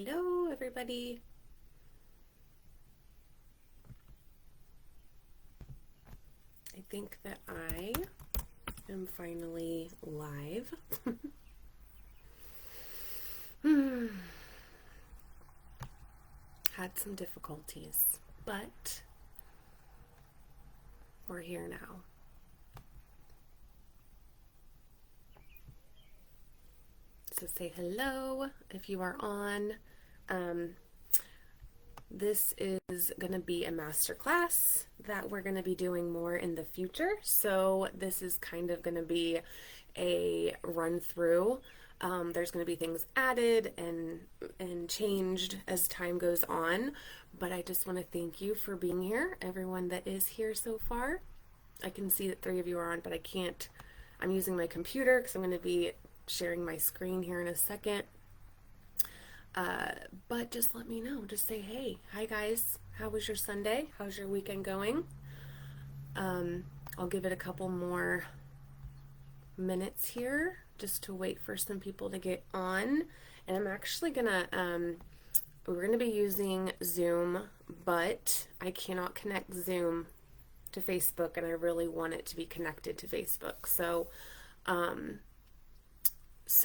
Hello, everybody. I think that I am finally live. Had some difficulties, but we're here now. So say hello if you are on. This is going to be a master class that we're going to be doing more in the future. So this is kind of going to be a run through. There's going to be things added and changed as time goes on. But I just want to thank you for being here, everyone that is here so far. I can see that 3 of you are on, but I can't. I'm using my computer because I'm going to be sharing my screen here in a second. But just let me know. Just say, hey, hi guys. How was your Sunday? How's your weekend going? I'll give it a couple more minutes here just to wait for some people to get on. And I'm actually gonna, we're gonna be using Zoom, but I cannot connect Zoom to Facebook, and I really want it to be connected to Facebook. So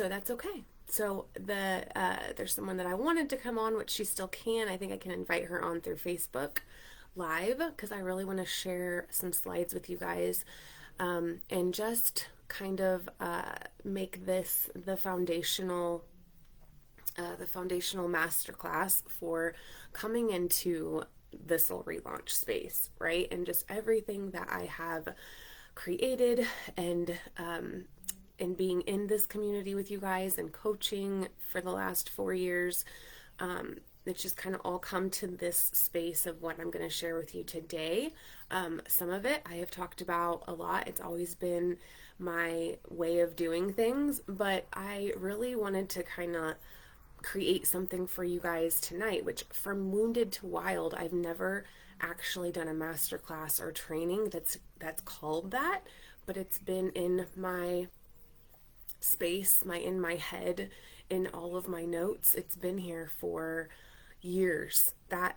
that's okay. So there's someone that I wanted to come on, which she still can. I think I can invite her on through Facebook Live because I really want to share some slides with you guys, and just kind of make this the foundational masterclass for coming into the Soul Relaunch space, right? And just everything that I have created and being in this community with you guys and coaching for the last 4 years, it's just kind of all come to this space of what I'm going to share with you today. Some of it I have talked about a lot. It's always been my way of doing things, but I really wanted to kind of create something for you guys tonight, which from wounded to wild, I've never actually done a masterclass or training that's called that, but it's been in my space, in my head, in all of my notes. It's been here for years. That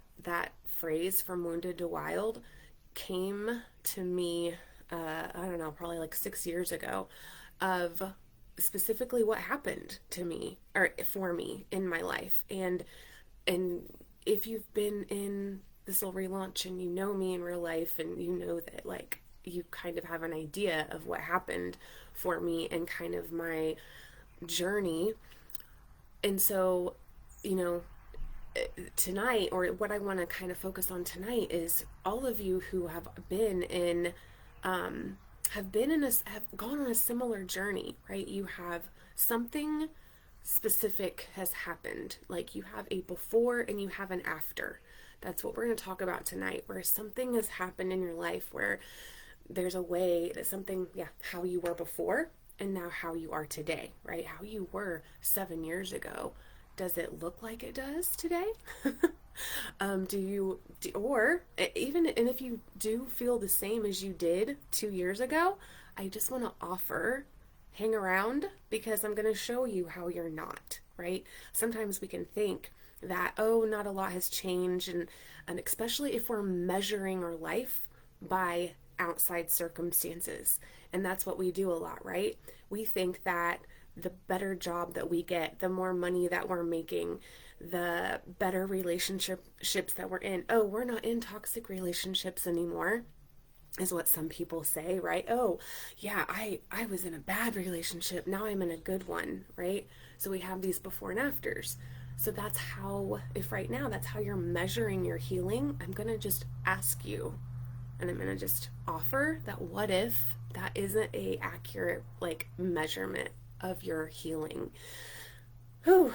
phrase, from wounded to wild, came to me I don't know, probably like 6 years ago, of specifically what happened to me or for me in my life. And if you've been in the Soul Relaunch and you know me in real life, and you know that like you kind of have an idea of what happened for me and kind of my journey. And so, tonight, or what I want to kind of focus on tonight, is all of you who have been in have gone on a similar journey, right? You have something specific has happened. Like you have a before and you have an after. That's what we're going to talk about tonight, where something has happened in your life where there's a way that something, how you were before and now how you are today, right? How you were 7 years ago. Does it look like it does today? Or even, and if you do feel the same as you did 2 years ago, I just want to offer, hang around, because I'm going to show you how you're not, right? Sometimes we can think that, oh, not a lot has changed, and especially if we're measuring our life by outside circumstances. And that's what we do a lot, right? We think that the better job that we get, the more money that we're making, the better relationships that we're in. Oh, we're not in toxic relationships anymore, is what some people say, right? Oh, yeah, I was in a bad relationship. Now I'm in a good one, right? So we have these before and afters. So that's how, if right now that's how you're measuring your healing, I'm going to just ask you, and I'm going to just offer that, what if that isn't a accurate like measurement of your healing? Whew.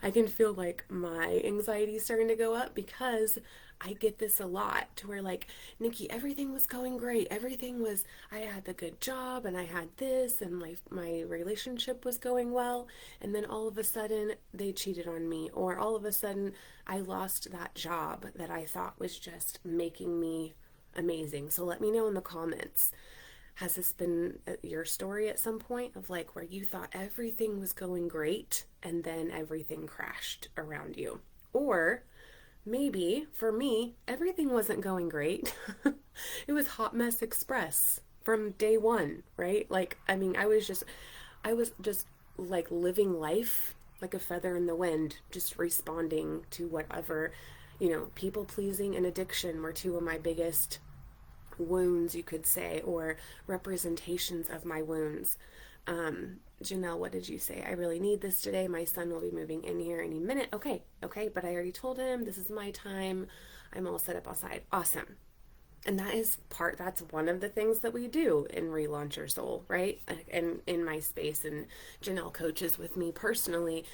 I can feel like my anxiety is starting to go up, because I get this a lot, to where like, Nikki, everything was going great. I had the good job and I had this, and my relationship was going well. And then all of a sudden they cheated on me, or all of a sudden I lost that job that I thought was just making me amazing. So let me know in the comments. Has this been your story at some point of like where you thought everything was going great and then everything crashed around you? Or maybe for me, everything wasn't going great. It was hot mess express from day one, right? Like, I mean, I was just like living life like a feather in the wind, just responding to whatever, people pleasing and addiction were two of my biggest wounds, you could say, or representations of my wounds. Janelle, what did you say? I really need this today. My son will be moving in here any minute. Okay, but I already told him this is my time. I'm all set up outside. Awesome. And that's one of the things that we do in Relaunch Your Soul, right? And in my space, and Janelle coaches with me personally.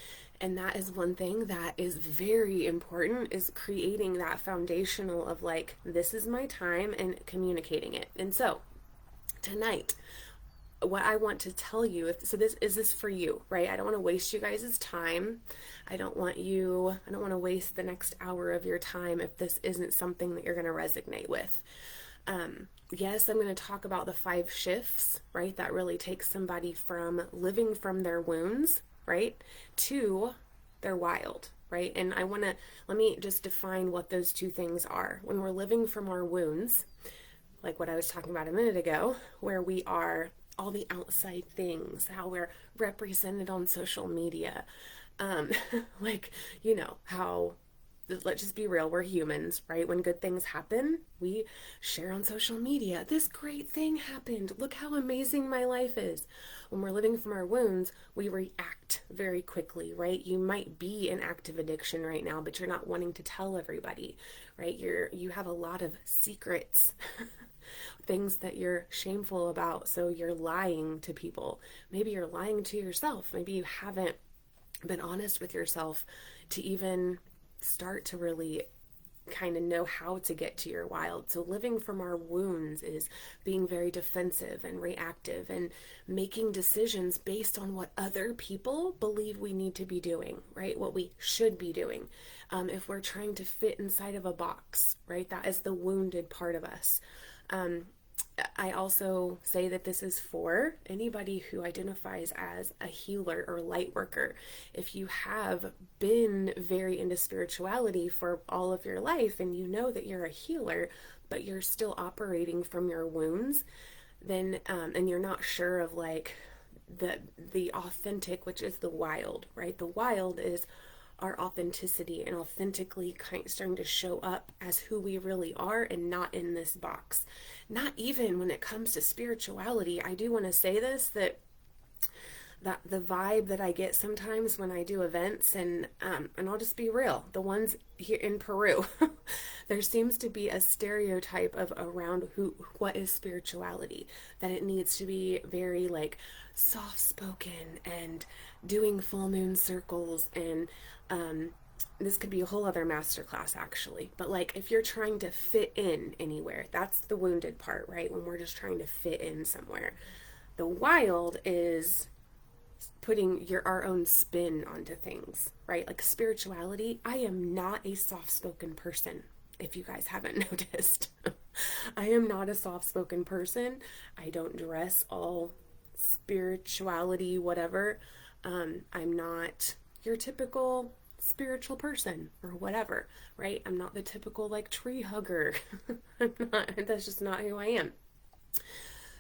And that is one thing that is very important, is creating that foundational of like, this is my time, and communicating it. And so tonight, what I want to tell you, this for you, right? I don't want to waste you guys' time. I don't want to waste the next hour of your time if this isn't something that you're going to resonate with. Yes, I'm going to talk about the 5 shifts, right? That really takes somebody from living from their wounds, right, to their wild, right? And let me just define what those two things are. When we're living from our wounds, like what I was talking about a minute ago, where we are all the outside things, how we're represented on social media, like, how, let's just be real, we're humans, right? When good things happen, we share on social media, this great thing happened, look how amazing my life is. When we're living from our wounds, we react very quickly, right? You might be in active addiction right now, but you're not wanting to tell everybody, right? You have a lot of secrets, things that you're shameful about, so you're lying to people. Maybe you're lying to yourself. Maybe you haven't been honest with yourself to even start to really kind of know how to get to your wild. So living from our wounds is being very defensive and reactive and making decisions based on what other people believe we need to be doing, right? What we should be doing. If we're trying to fit inside of a box, right? That is the wounded part of us. I also say that this is for anybody who identifies as a healer or light worker. If you have been very into spirituality for all of your life and you know that you're a healer, but you're still operating from your wounds, then and you're not sure of like the authentic, which is the wild, right? The wild is our authenticity and authentically starting to show up as who we really are and not in this box. Not even when it comes to spirituality. I do want to say this, that the vibe that I get sometimes when I do events, and I'll just be real, the ones here in Peru, there seems to be a stereotype of around what is spirituality, that it needs to be very like soft spoken and doing full moon circles, and this could be a whole other masterclass actually, but like if you're trying to fit in anywhere, that's the wounded part, right? When we're just trying to fit in somewhere. The wild is putting our own spin onto things, right? Like spirituality. I am not a soft-spoken person, if you guys haven't noticed. I am not a soft-spoken person. I don't dress all spirituality, whatever. I'm not your typical spiritual person or whatever, right? I'm not the typical like tree hugger. That's just not who I am.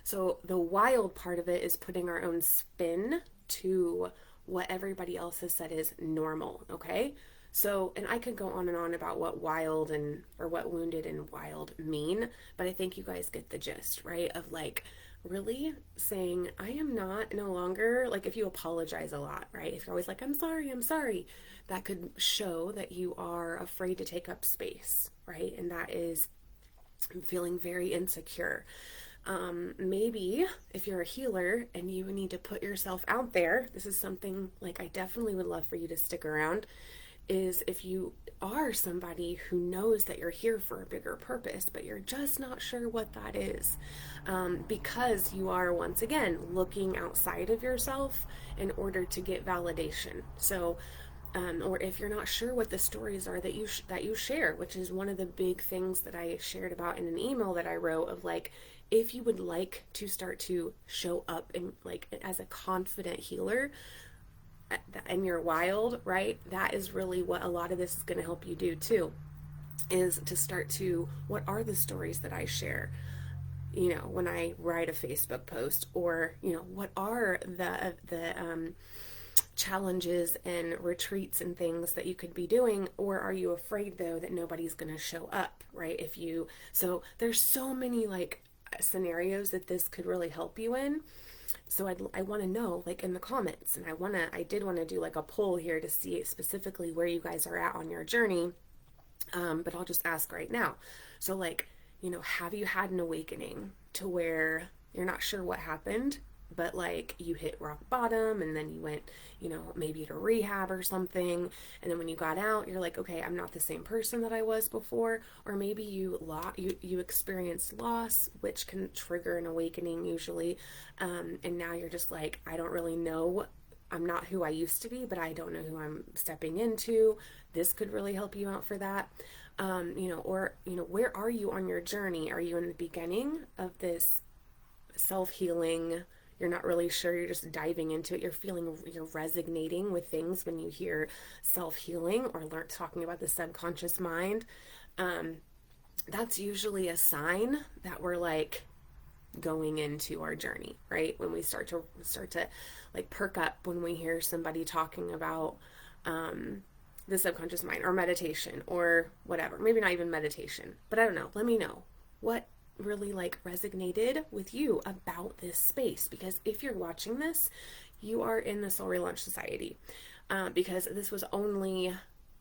So the wild part of it is putting our own spin to what everybody else has said is normal, okay? So, and I could go on and on about what wild or what wounded and wild mean, but I think you guys get the gist, right? Of like really saying, I am not no longer, like if you apologize a lot, right? If you're always like, I'm sorry, that could show that you are afraid to take up space, right? And that is feeling very insecure. Maybe if you're a healer and you need to put yourself out there, this is something like I definitely would love for you to stick around, is if you are somebody who knows that you're here for a bigger purpose, but you're just not sure what that is, because you are, once again, looking outside of yourself in order to get validation. So Or if you're not sure what the stories are that you share, which is one of the big things that I shared about in an email that I wrote, of like, if you would like to start to show up in like as a confident healer and you're wild, right? That is really what a lot of this is going to help you do too, is to start to, what are the stories that I share? When I write a Facebook post, or what are the challenges and retreats and things that you could be doing, or are you afraid though that nobody's going to show up, right? So there's so many like scenarios that this could really help you in. So I want to know, like, in the comments, and I did want to do like a poll here to see specifically where you guys are at on your journey. But I'll just ask right now. So like, have you had an awakening to where you're not sure what happened, but like you hit rock bottom and then you went, maybe to rehab or something. And then when you got out, you're like, okay, I'm not the same person that I was before. Or maybe you experienced loss, which can trigger an awakening usually. And now you're just like, I don't really know. I'm not who I used to be, but I don't know who I'm stepping into. This could really help you out for that. Where are you on your journey? Are you in the beginning of this self-healing? You're not really sure. You're just diving into it. You're resonating with things when you hear self-healing or talking about the subconscious mind. That's usually a sign that we're like going into our journey, right? When we start to like perk up when we hear somebody talking about the subconscious mind or meditation or whatever. Maybe not even meditation, but I don't know. Let me know what really like resonated with you about this space, because if you're watching this, you are in the Soul Relaunch Society, because this was only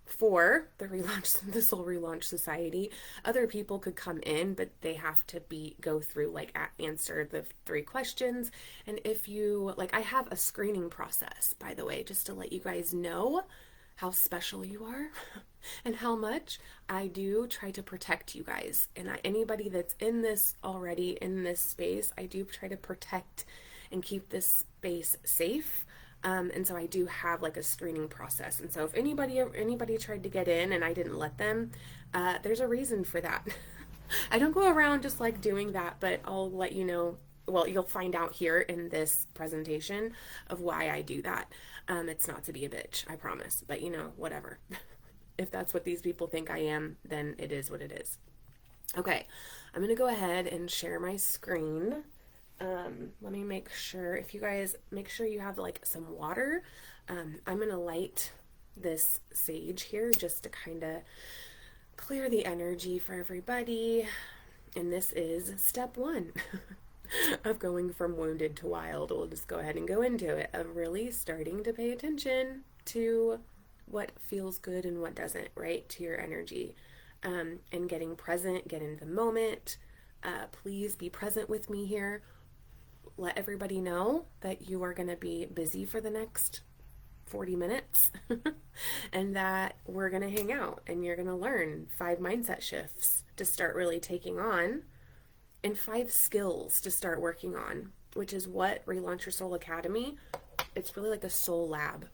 for the Soul Relaunch Society. Other people could come in, but they have to go through answer the 3 questions. And if you like, I have a screening process, by the way, just to let you guys know how special you are and how much I do try to protect you guys. And anybody that's in this already, in this space, I do try to protect and keep this space safe. And so I do have like a screening process. And so if anybody tried to get in and I didn't let them, there's a reason for that. I don't go around just like doing that, but I'll let you know. Well, you'll find out here in this presentation of why I do that. It's not to be a bitch, I promise. But whatever. If that's what these people think I am, then it is what it is. Okay, I'm going to go ahead and share my screen. Let me make sure, if you guys make sure you have like some water. I'm going to light this sage here just to kind of clear the energy for everybody. And this is step 1 of going from wounded to wild. We'll just go ahead and go into it, of really starting to pay attention to what feels good and what doesn't, right? To your energy, and getting present, get in the moment. Please be present with me here. Let everybody know that you are going to be busy for the next 40 minutes and that we're going to hang out and you're going to learn 5 mindset shifts to start really taking on, and 5 skills to start working on, which is what Relaunch Your Soul Academy, it's really like a soul lab.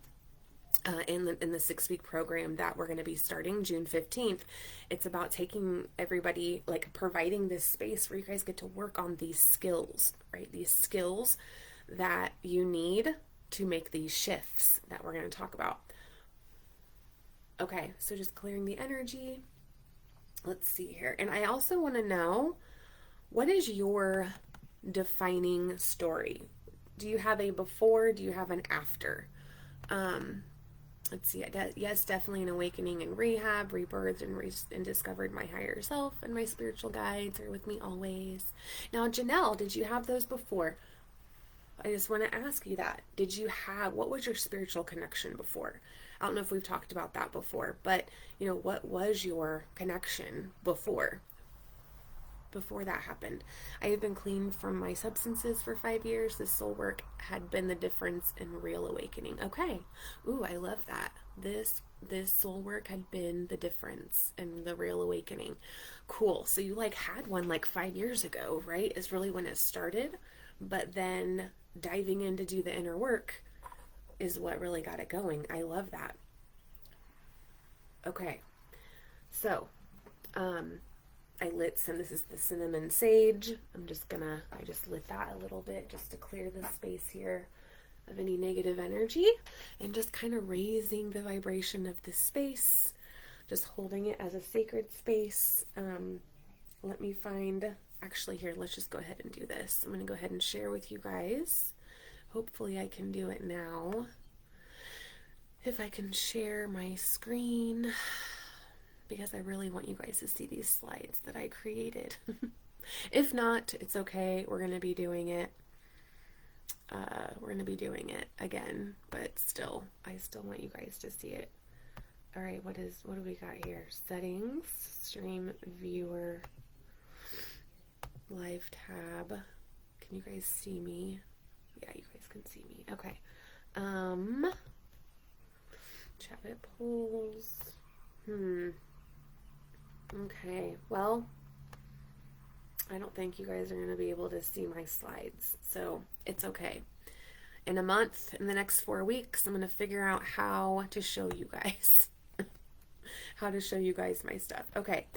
In the 6-week program that we're going to be starting June 15th, it's about taking everybody, like providing this space where you guys get to work on these skills, right? These skills that you need to make these shifts that we're going to talk about. Okay, so just clearing the energy. Let's see here. And I also want to know, what is your defining story? Do you have a before? Do you have an after? Let's see. Yes, definitely an awakening and rehab, rebirthed and discovered my higher self, and my spiritual guides are with me always. Now, Janelle, did you have those before? I just want to ask you that. What was your spiritual connection before? I don't know if we've talked about that before, but what was your connection before that happened? I have been clean from my substances for 5 years. This soul work had been the difference in real awakening. Okay. Ooh, I love that. This soul work had been the difference in the real awakening. Cool. So you had one 5 years ago, right? Is really when it started. But then diving in to do the inner work is what really got it going. I love that. Okay, so I lit some, this is the cinnamon sage. I just lit that a little bit just to clear the space here of any negative energy, and just kind of raising the vibration of this space, just holding it as a sacred space. Let me find, actually here, let's just go ahead and do this. I'm going to go ahead and share with you guys. Hopefully I can do it now. If I can share my screen, because I really want you guys to see these slides that I created. If not, it's okay. We're going to be doing it. We're going to be doing it again, but still, I still want you guys to see it. All right, what do we got here? Settings, stream viewer, live tab. Can you guys see me? Yeah, you guys can see me. Okay. Chat it polls. Okay, well, I don't think you guys are going to be able to see my slides, so it's okay. In a month, in the next 4 weeks, I'm going to figure out how to show you guys. How to show you guys my stuff. Okay.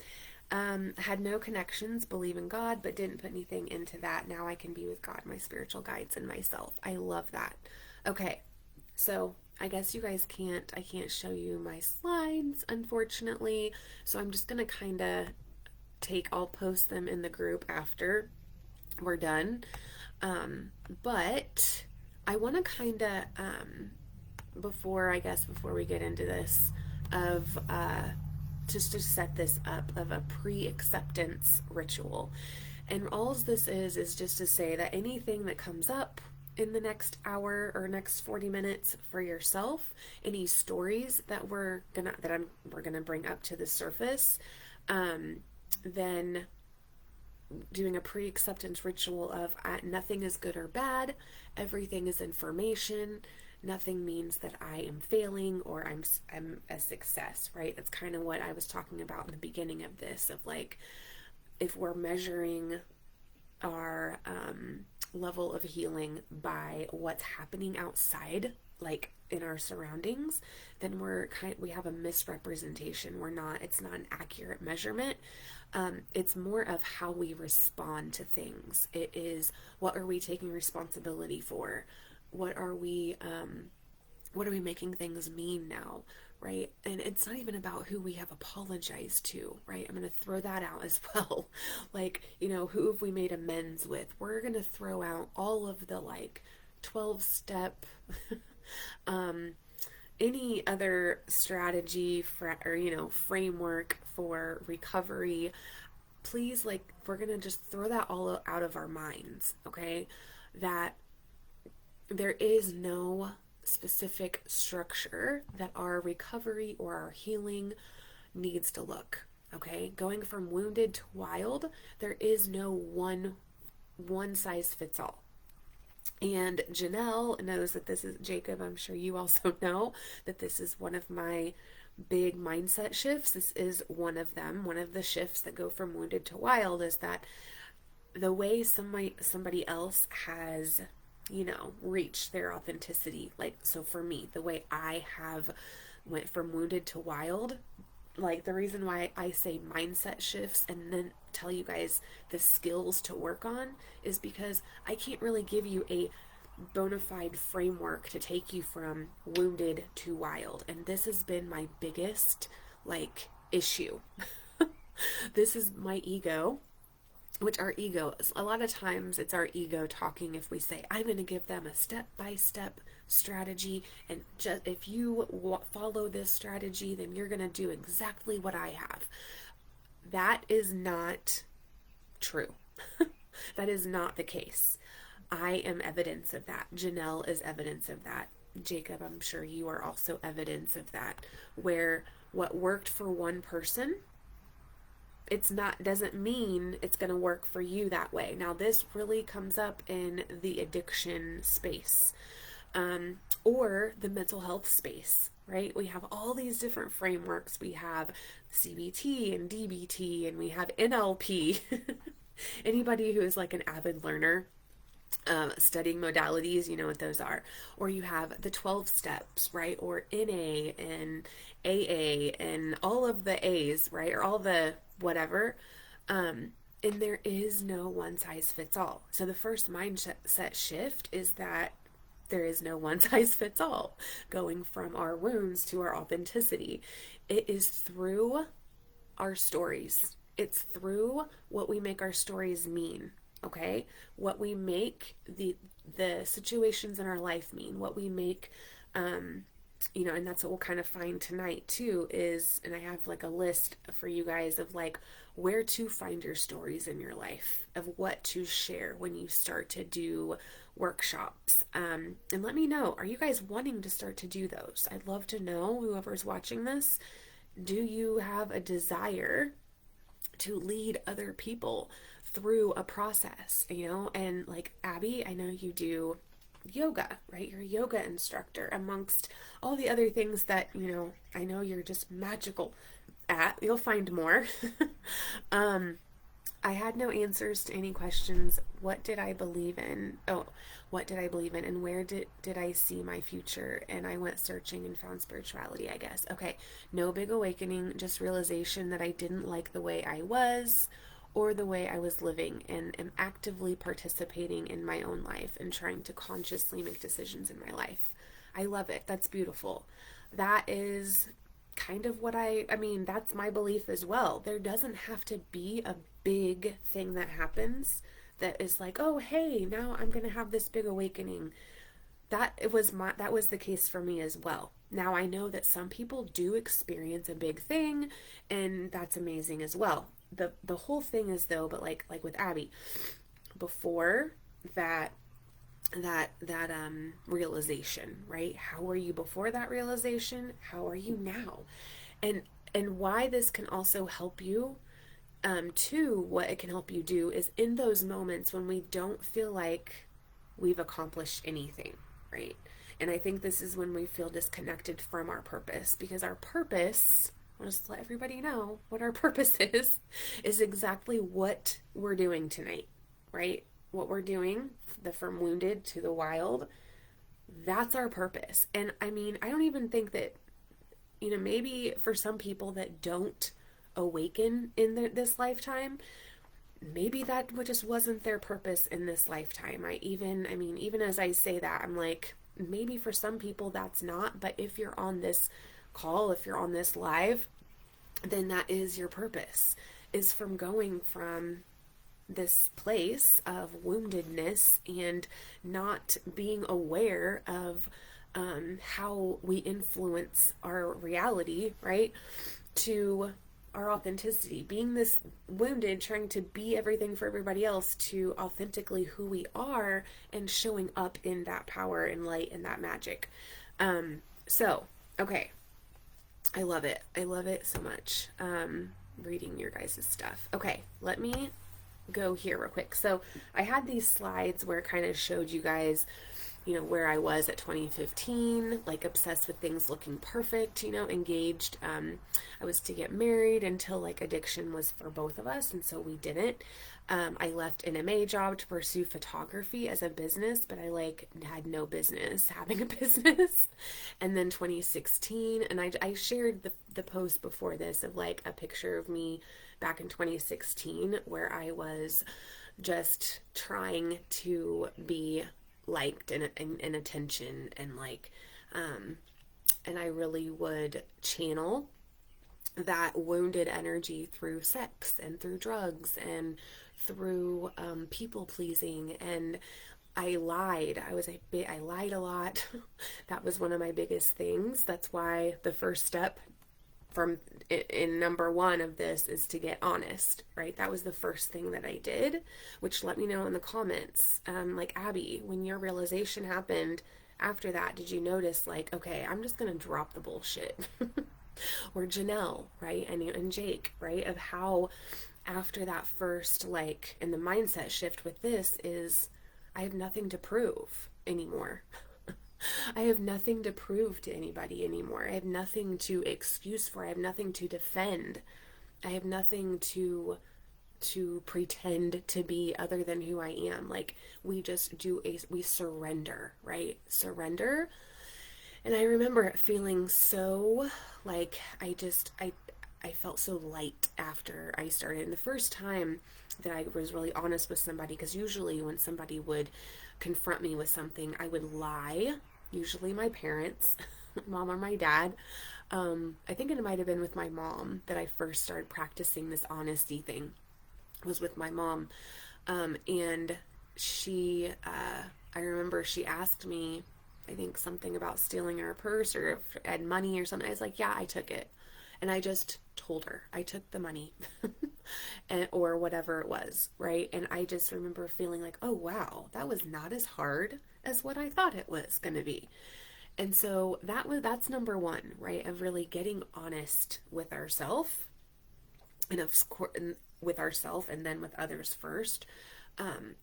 Had no connections, believe in God, but didn't put anything into that. Now I can be with God, my spiritual guides, and myself. I love that. Okay. So I guess you guys I can't show you my slides, unfortunately. So I'm just going to kind of I'll post them in the group after we're done. But I want to kind of, before we get into this, of just to set this up of a pre-acceptance ritual. And all this is just to say that anything that comes up in the next hour or next 40 minutes for yourself, any stories that we're gonna bring up to the surface, then doing a pre-acceptance ritual of nothing is good or bad, everything is information. Nothing means that I am failing or I'm a success, right? That's kind of what I was talking about in the beginning of this, of like, if we're measuring our level of healing by what's happening outside, like in our surroundings, then we have a misrepresentation. It's not an accurate measurement. It's more of how we respond to things. It is, what are we taking responsibility for? What are we making things mean now, right? And it's not even about who we have apologized to, right? I'm going to throw that out as well. Like, who have we made amends with? We're going to throw out all of the 12-step, any other strategy or framework for recovery. Please, we're going to just throw that all out of our minds, okay? That there is no specific structure that our recovery or our healing needs to look, okay? Going from wounded to wild, there is no one size fits all. And Janelle knows that this is, Jacob, I'm sure you also know that this is one of my big mindset shifts. This is one of them. One of the shifts that go from wounded to wild is that the way somebody else has reach their authenticity. So for me, the way I have went from wounded to wild, the reason why I say mindset shifts and then tell you guys the skills to work on is because I can't really give you a bona fide framework to take you from wounded to wild. And this has been my biggest, issue. This is my ego. Which our ego, a lot of times it's our ego talking. If we say, I'm going to give them a step-by-step strategy, and just if you follow this strategy, then you're going to do exactly what I have. That is not true. That is not the case. I am evidence of that. Janelle is evidence of that. Jacob, I'm sure you are also evidence of that, where what worked for one person doesn't mean it's going to work for you that way. Now, this really comes up in the addiction space, or the mental health space, right? We have all these different frameworks. We have CBT and DBT, and we have NLP. Anybody who is an avid learner studying modalities, you know what those are. Or you have the 12 steps, right? Or NA and AA and all of the A's, right? Or all the whatever. And there is no one size fits all. So the first mindset shift is that there is no one size fits all, going from our wounds to our authenticity. It is through our stories. It's through what we make our stories mean. Okay, what we make the situations in our life mean, what we make, you know, and that's what we'll kind of find tonight too. Is, and I have like a list for you guys of like where to find your stories in your life, of what to share when you start to do workshops. And let me know, are you guys wanting to start to do those? I'd love to know, whoever's watching this, do you have a desire to lead other people through a process, you know? And like Abby, I know you do yoga, right? You're a yoga instructor amongst all the other things that, you know, I know you're just magical at. You'll find more. I had no answers to any questions. What did I believe in? Oh, what did I believe in? And where did I see my future? And I went searching and found spirituality, I guess. Okay, no big awakening, just realization that I didn't like the way I was or the way I was living, and am actively participating in my own life and trying to consciously make decisions in my life. I love it. That's beautiful. That is kind of what I mean, that's my belief as well. There doesn't have to be a big thing that happens that is like, oh, hey, now I'm going to have this big awakening. That was the case for me as well. Now I know that some people do experience a big thing, and that's amazing as well. The whole thing is though, but like with Abby, before that realization, right? How were you before that realization? How are you now? And why this can also help you, too, what it can help you do is in those moments when we don't feel like we've accomplished anything, right? And I think this is when we feel disconnected from our purpose, because our purpose, I'll just let everybody know what our purpose is exactly what we're doing tonight, right? What we're doing, the from wounded to the wild, that's our purpose. And I mean, I don't even think that, you know, maybe for some people that don't awaken in this lifetime, maybe that just wasn't their purpose in this lifetime. Even as I say that, I'm like, maybe for some people that's not, but if you're on this call, if you're on this live, then that is your purpose, is from going from this place of woundedness and not being aware of how we influence our reality, right, to our authenticity, being this wounded, trying to be everything for everybody else, to authentically who we are and showing up in that power and light and that magic. So, okay. I love it. I love it so much. Reading your guys' stuff. Okay, let me go here real quick. So I had these slides where it kind of showed you guys, you know, where I was at 2015, like obsessed with things looking perfect, you know, engaged. I was to get married until like addiction was for both of us, and so we didn't. I left an MA job to pursue photography as a business, but I like had no business having a business. And then 2016, and I shared the post before this of like a picture of me back in 2016 where I was just trying to be liked and attention, and like and I really would channel that wounded energy through sex and through drugs and through people pleasing. And I lied. I lied a lot. That was one of my biggest things. That's why the first step from in number one of this is to get honest, right? That was the first thing that I did, which let me know in the comments. Like Abby, when your realization happened after that, did you notice like, okay, I'm just going to drop the bullshit? Or Janelle, right? And Jake, right? Of how after that first, like, and the mindset shift with this is, I have nothing to prove anymore. I have nothing to prove to anybody anymore. I have nothing to excuse for. I have nothing to defend. I have nothing to to pretend to be other than who I am. Like we just we surrender, right? Surrender. And I remember it feeling so like I felt so light after I started. And the first time that I was really honest with somebody, because usually when somebody would confront me with something, I would lie, usually my parents, mom or my dad. I think it might have been with my mom that I first started practicing this honesty thing. It was with my mom. And she, I remember she asked me, I think something about stealing her purse or if I had money or something. I was like, yeah, I took it. And I just told her I took the money or whatever it was, right? And I just remember feeling like, oh, wow, that was not as hard as what I thought it was going to be. And so that's number one, right? Of really getting honest with ourselves and of course with ourselves and then with others first.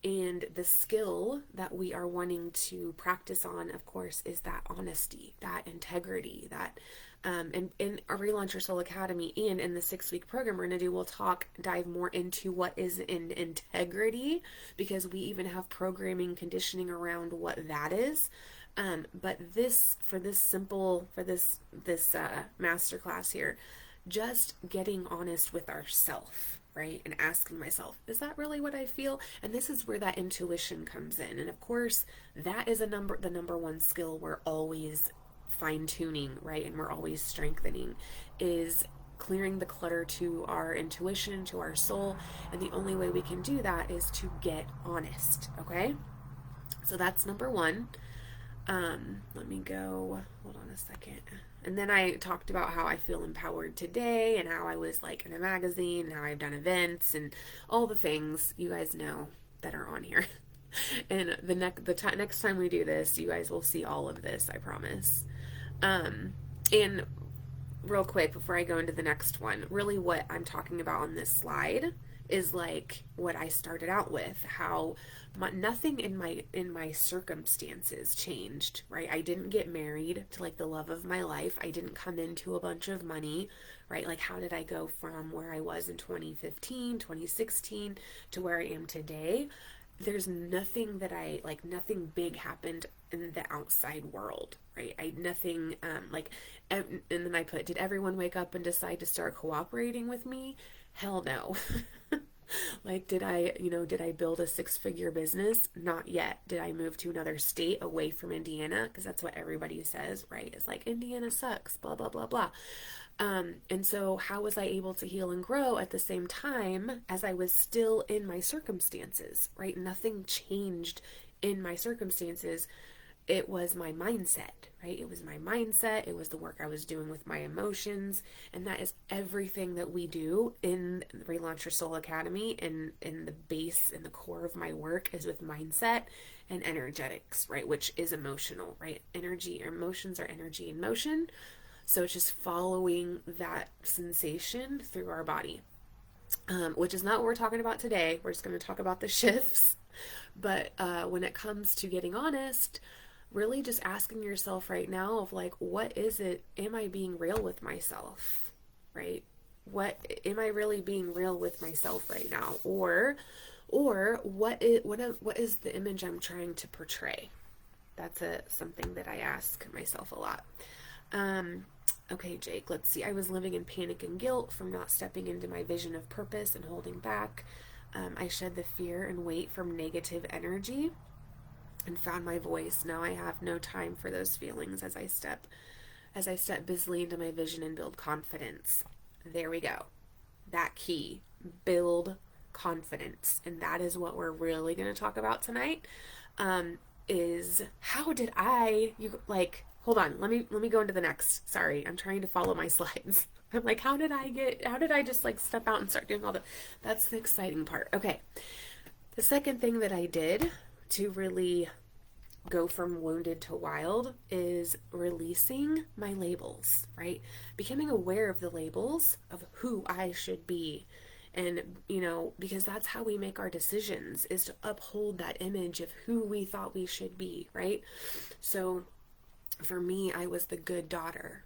And the skill that we are wanting to practice on, of course, is that honesty, that integrity, that and in our Relaunch Your Soul Academy and in the 6-week program we're going to do, we'll dive more into what is in integrity, because we even have programming conditioning around what that is. But for this masterclass here, just getting honest with ourself, right? And asking myself, is that really what I feel? And this is where that intuition comes in. And of course, that is the number one skill we're always fine tuning, right? And we're always strengthening, is clearing the clutter to our intuition, to our soul. And the only way we can do that is to get honest, okay? So that's number one. Let me go, hold on a second. And then I talked about how I feel empowered today and how I was like in a magazine, and how I've done events and all the things you guys know that are on here. And next time we do this, you guys will see all of this, I promise. And real quick before I go into the next one, really what I'm talking about on this slide is like what I started out with, how nothing in my circumstances changed, right? I didn't get married to like the love of my life. I didn't come into a bunch of money, right? Like how did I go from where I was in 2015, 2016 to where I am today? There's nothing nothing big happened in the outside world, right? And then I put, did everyone wake up and decide to start cooperating with me? Hell no. Like, did I build a 6-figure business? Not yet. Did I move to another state away from Indiana? Because that's what everybody says, right? It's like, Indiana sucks, blah, blah, blah, blah. And so how was I able to heal and grow at the same time as I was still in my circumstances, right? Nothing changed in my circumstances. It was my mindset, right? It was my mindset. It was the work I was doing with my emotions. And that is everything that we do in the Relaunch Your Soul Academy. And in the base and the core of my work is with mindset and energetics, right? Which is emotional, right? Energy or emotions are energy in motion. So it's just following that sensation through our body, which is not what we're talking about today. We're just going to talk about the shifts. But when it comes to getting honest, really just asking yourself right now of like, what is it? Am I being real with myself, right? What am I really being real with myself right now? Or what is the image I'm trying to portray? That's something that I ask myself a lot. Okay, Jake, let's see. I was living in panic and guilt from not stepping into my vision of purpose and holding back. I shed the fear and weight from negative energy and found my voice. Now I have no time for those feelings as I step busily into my vision and build confidence. There we go. That key, build confidence. And that is what we're really going to talk about tonight. Is how did hold on, let me go into the next. Sorry, I'm trying to follow my slides. I'm like, how did I just like step out and start doing that's the exciting part. Okay. The second thing that I did to really go from wounded to wild is releasing my labels, right? Becoming aware of the labels of who I should be. And, because that's how we make our decisions, is to uphold that image of who we thought we should be, right? So for me, I was the good daughter.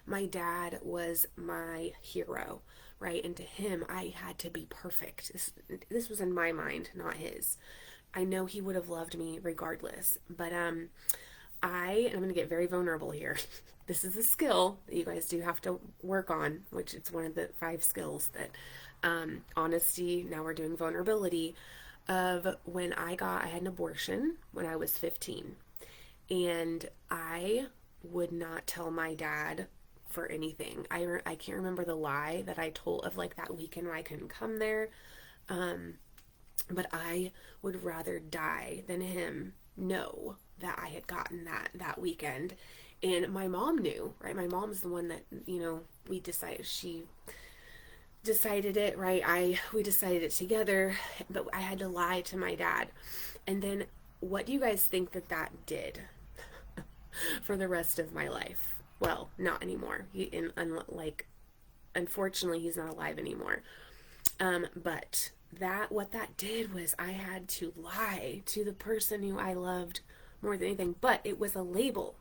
My dad was my hero, right? And to him, I had to be perfect. This was in my mind, not his. I know he would have loved me regardless, but I'm going to get very vulnerable here. This is a skill that you guys do have to work on, which it's one of the 5 skills that honesty, now we're doing vulnerability, of when I had an abortion when I was 15. And I would not tell my dad for anything. I can't remember the lie that I told of like that weekend where I couldn't come there. But I would rather die than him know that I had gotten that weekend. And my mom knew, right? My mom's the one that, she decided it, right? We decided it together, but I had to lie to my dad. And then what do you guys think that did for the rest of my life? Well, not anymore. Unfortunately, he's not alive anymore. But what that did was I had to lie to the person who I loved more than anything, but it was a label.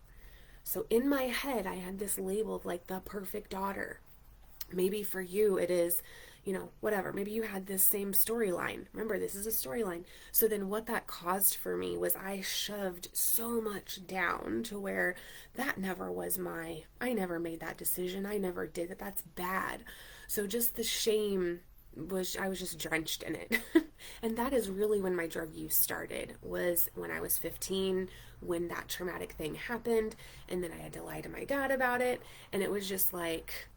So in my head, I had this label of like the perfect daughter. Maybe for you, it is, whatever. Maybe you had this same storyline. Remember, this is a storyline. So then what that caused for me was I shoved so much down to where that never was I never made that decision. I never did that. That's bad. So just the shame I was just drenched in it. And that is really when my drug use started, was when I was 15, when that traumatic thing happened. And then I had to lie to my dad about it. And it was just like,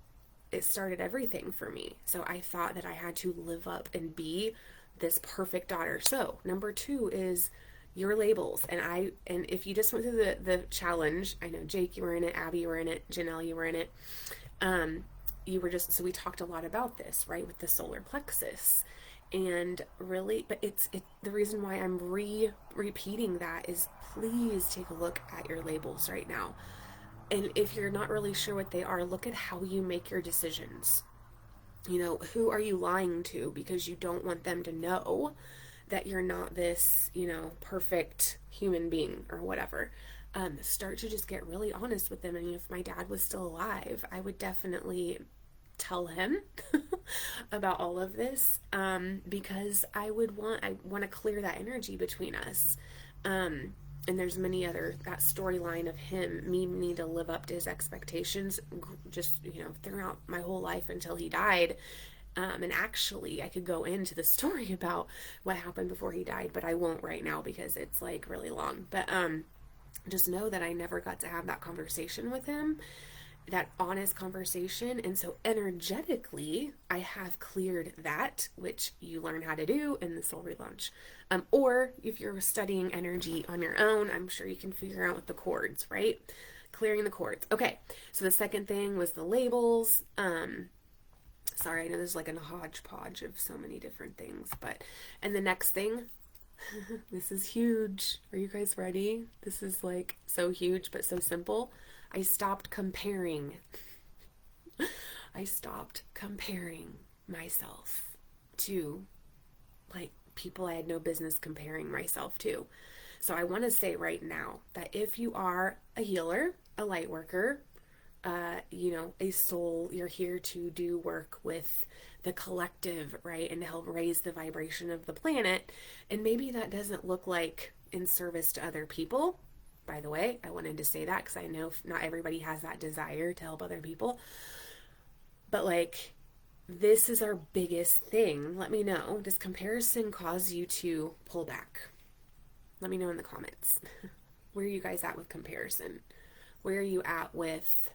it started everything for me. So I thought that I had to live up and be this perfect daughter. So number 2 is your labels. And if you just went through the challenge, I know Jake, you were in it, Abby, you were in it, Janelle, you were in it. So we talked a lot about this, right, with the solar plexus. And really, but the reason why I'm repeating that is, please take a look at your labels right now. And if you're not really sure what they are, look at how you make your decisions. Who are you lying to because you don't want them to know that you're not this, perfect human being or whatever. Start to just get really honest with them. And if my dad was still alive, I would definitely tell him about all of this, because I want to clear that energy between us. And there's many other, that storyline of me need to live up to his expectations, just, throughout my whole life until he died. And actually, I could go into the story about what happened before he died, but I won't right now because it's like really long. But just know that I never got to have that conversation with him, that honest conversation. And so energetically, I have cleared that, which you learn how to do in the Soul Relaunch. Or if you're studying energy on your own, I'm sure you can figure out with the cords, right? Clearing the cords. Okay, so the second thing was the labels. Sorry, I know there's like a hodgepodge of so many different things, and the next thing, this is huge. Are you guys ready? This is like so huge, but so simple. I stopped comparing. I stopped comparing myself to like people I had no business comparing myself to. So I want to say right now that if you are a healer, a light worker, a soul, you're here to do work with the collective, right? And to help raise the vibration of the planet. And maybe that doesn't look like in service to other people. By the way, I wanted to say that because I know not everybody has that desire to help other people. But like, this is our biggest thing. Let me know. Does comparison cause you to pull back? Let me know in the comments. Where are you guys at with comparison? Where are you at with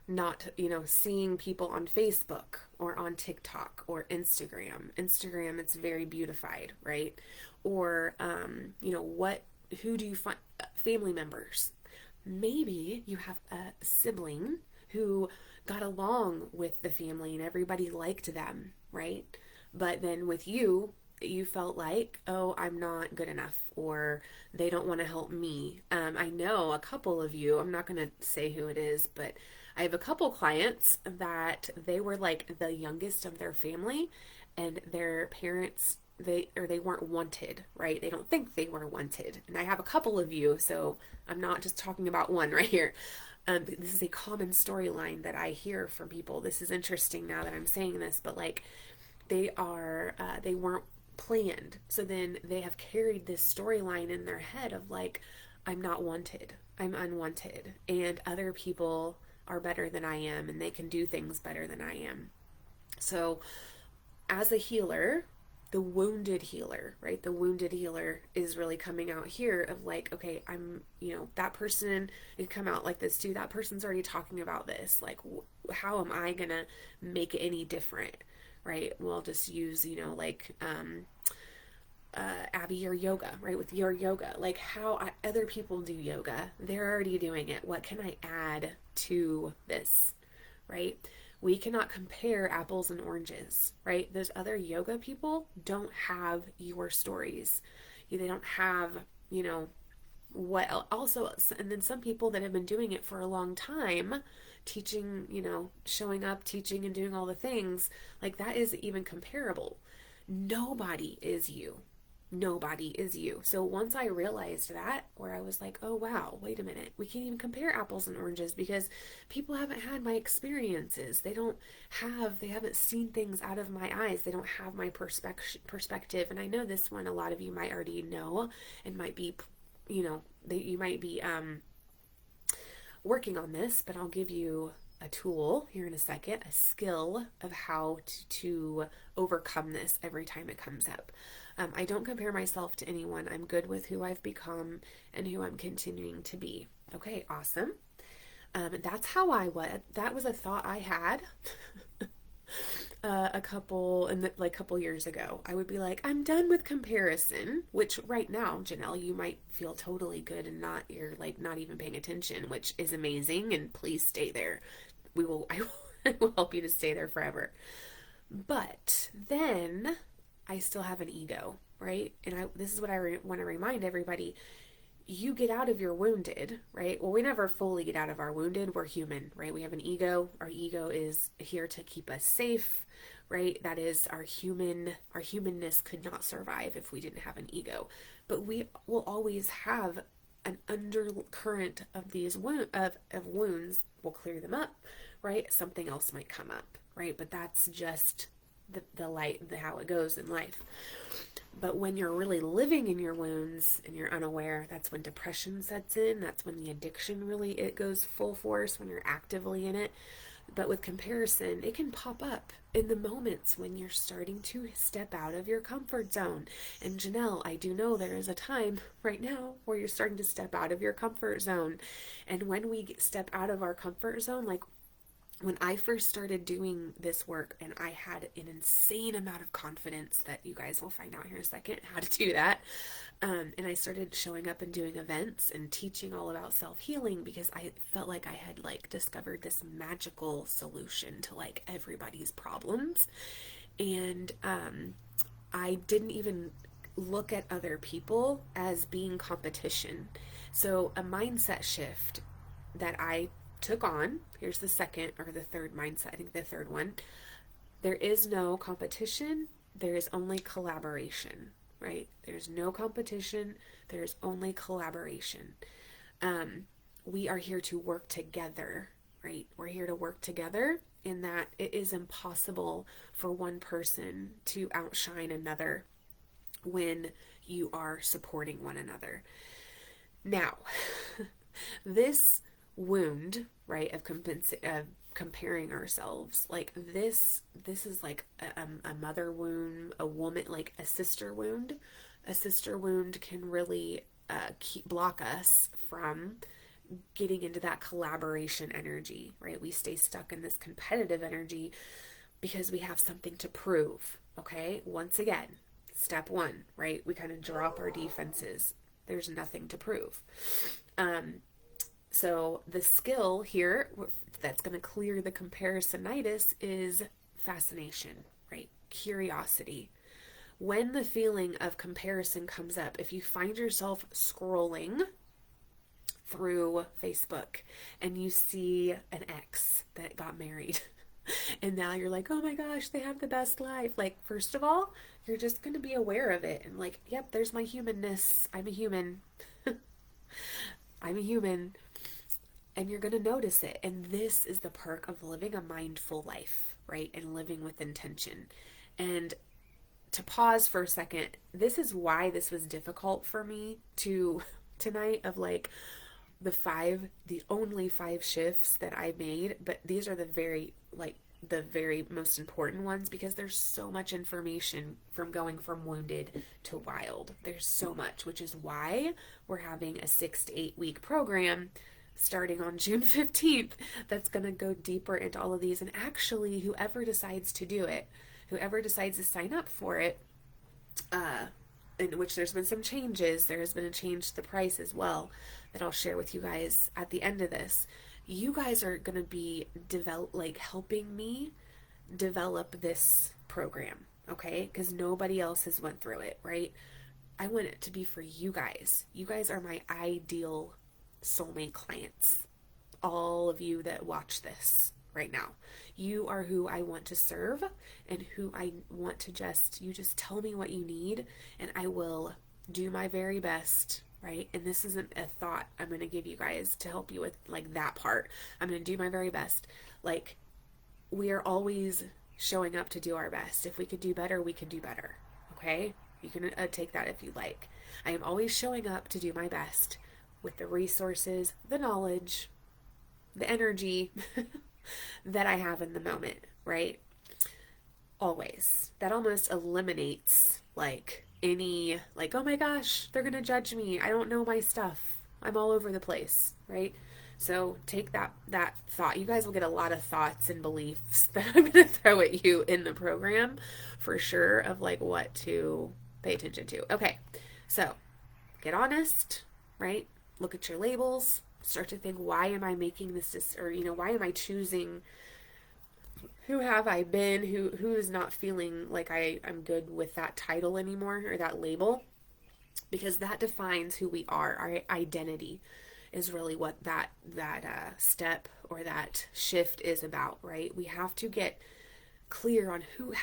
not, seeing people on Facebook or on TikTok or Instagram? Instagram, it's very beautified, right? Or, who do you find? Family members. Maybe you have a sibling who got along with the family and everybody liked them, right? But then with you felt like, oh, I'm not good enough, or they don't want to help me. I know a couple of you, I'm not going to say who it is, but I have a couple clients that they were like the youngest of their family, and their parents they weren't wanted, right? They don't think they were wanted. And I have a couple of you, so I'm not just talking about one right here. This is a common storyline that I hear from people. This is interesting now that I'm saying this, but like they weren't planned. So then they have carried this storyline in their head of like, I'm not wanted, I'm unwanted, and other people are better than I am and they can do things better than I am. So as a healer, the wounded healer, right? The wounded healer is really coming out here of like, okay, that person, it come out like this too. That person's already talking about this. Like, how am I gonna make it any different, right? We'll just use, Abby, your yoga, right? With your yoga, like other people do yoga. They're already doing it. What can I add to this, right? We cannot compare apples and oranges, right? Those other yoga people don't have your stories. They don't have, what also, and then some people that have been doing it for a long time, teaching, showing up, teaching and doing all the things, like that isn't even comparable. Nobody is you. Nobody is you. So once I realized that, where I was like, oh wow, wait a minute, we can't even compare apples and oranges because people haven't had my experiences. They haven't seen things out of my eyes. They don't have my perspective. And I know this one, a lot of you might already know and might be, you might be working on this, but I'll give you a tool here in a second, a skill of how to overcome this every time it comes up. I don't compare myself to anyone. I'm good with who I've become and who I'm continuing to be. Okay, awesome. That's how I was. That was a thought I had a couple years ago. I would be like, I'm done with comparison, which right now, Janelle, you might feel totally good and you're like not even paying attention, which is amazing. And please stay there. I will help you to stay there forever. But then I still have an ego, right? And this is what I want to remind everybody. You get out of your wounded, right? Well, we never fully get out of our wounded. We're human, right? We have an ego. Our ego is here to keep us safe, right? That is our humanness could not survive if we didn't have an ego. But we will always have an undercurrent of these wounds. We'll clear them up, right? Something else might come up, right? But that's just the light, how it goes in life. But when you're really living in your wounds and you're unaware, that's when depression sets in. That's when the addiction it goes full force, when you're actively in it. But with comparison, it can pop up in the moments when you're starting to step out of your comfort zone. And Janelle, I do know there is a time right now where you're starting to step out of your comfort zone. And when we step out of our comfort zone, like when I first started doing this work, and I had an insane amount of confidence that you guys will find out here in a second how to do that. And I started showing up and doing events and teaching all about self-healing because I felt like I had discovered this magical solution to everybody's problems. And I didn't even look at other people as being competition. So a mindset shift that I took on, here's the second or the third mindset, I think the third one. There is no competition, there is only collaboration, right? There's no competition, there's only collaboration. We are here to work together, right? We're here to work together in that it is impossible for one person to outshine another when you are supporting one another. Now, this wound, right, of comparing ourselves, this is like a mother wound, a woman, like a sister wound. A sister wound can really block us from getting into that collaboration energy, right? We stay stuck in this competitive energy because we have something to prove. Okay, once again, step one, right? We kind of drop our defenses. There's nothing to prove. So the skill here that's going to clear the comparisonitis is fascination, right? Curiosity. When the feeling of comparison comes up, if you find yourself scrolling through Facebook and you see an ex that got married, And now you're like, oh my gosh, they have the best life. Like, first of all, you're just going to be aware of it and like, yep, there's my humanness. I'm a human. I'm a human. And you're going to notice it. And this is the perk of living a mindful life, right? And living with intention. And to pause for a second, this is why this was difficult for me to tonight, of like the only 5 shifts that I made, but these are the very most important ones, because there's so much information from going from wounded to wild. There's so much, which is why we're having a 6 to 8 week program starting on June 15th that's going to go deeper into all of these. And actually, whoever decides to do it, whoever decides to sign up for it, in which there's been some changes, there has been a change to the price as well that I'll share with you guys at the end of this. You guys are going to be helping me develop this program, okay? Because nobody else has went through it, right? I want it to be for you guys. You guys are my ideal soulmate clients. All of you that watch this right now, you are who I want to serve, and who I want to you just tell me what you need, and I will do my very best, right? And this isn't a thought I'm going to give you guys to help you with like that part. I'm going to do my very best. Like, we are always showing up to do our best. If we could do better, we can do better. Okay? You can take that if you like. I am always showing up to do my best with the resources, the knowledge, the energy that I have in the moment, right? Always. That almost eliminates like any, like, oh my gosh, they're going to judge me. I don't know my stuff. I'm all over the place, right? So take that thought. You guys will get a lot of thoughts and beliefs that I'm going to throw at you in the program for sure, of like what to pay attention to. Okay. So get honest, right? Look at your labels. Start to think, why am I making this, or, why am I choosing, who have I been, who is not feeling like I'm good with that title anymore, or that label, because that defines who we are. Our identity is really what that step or that shift is about, right? We have to get clear on who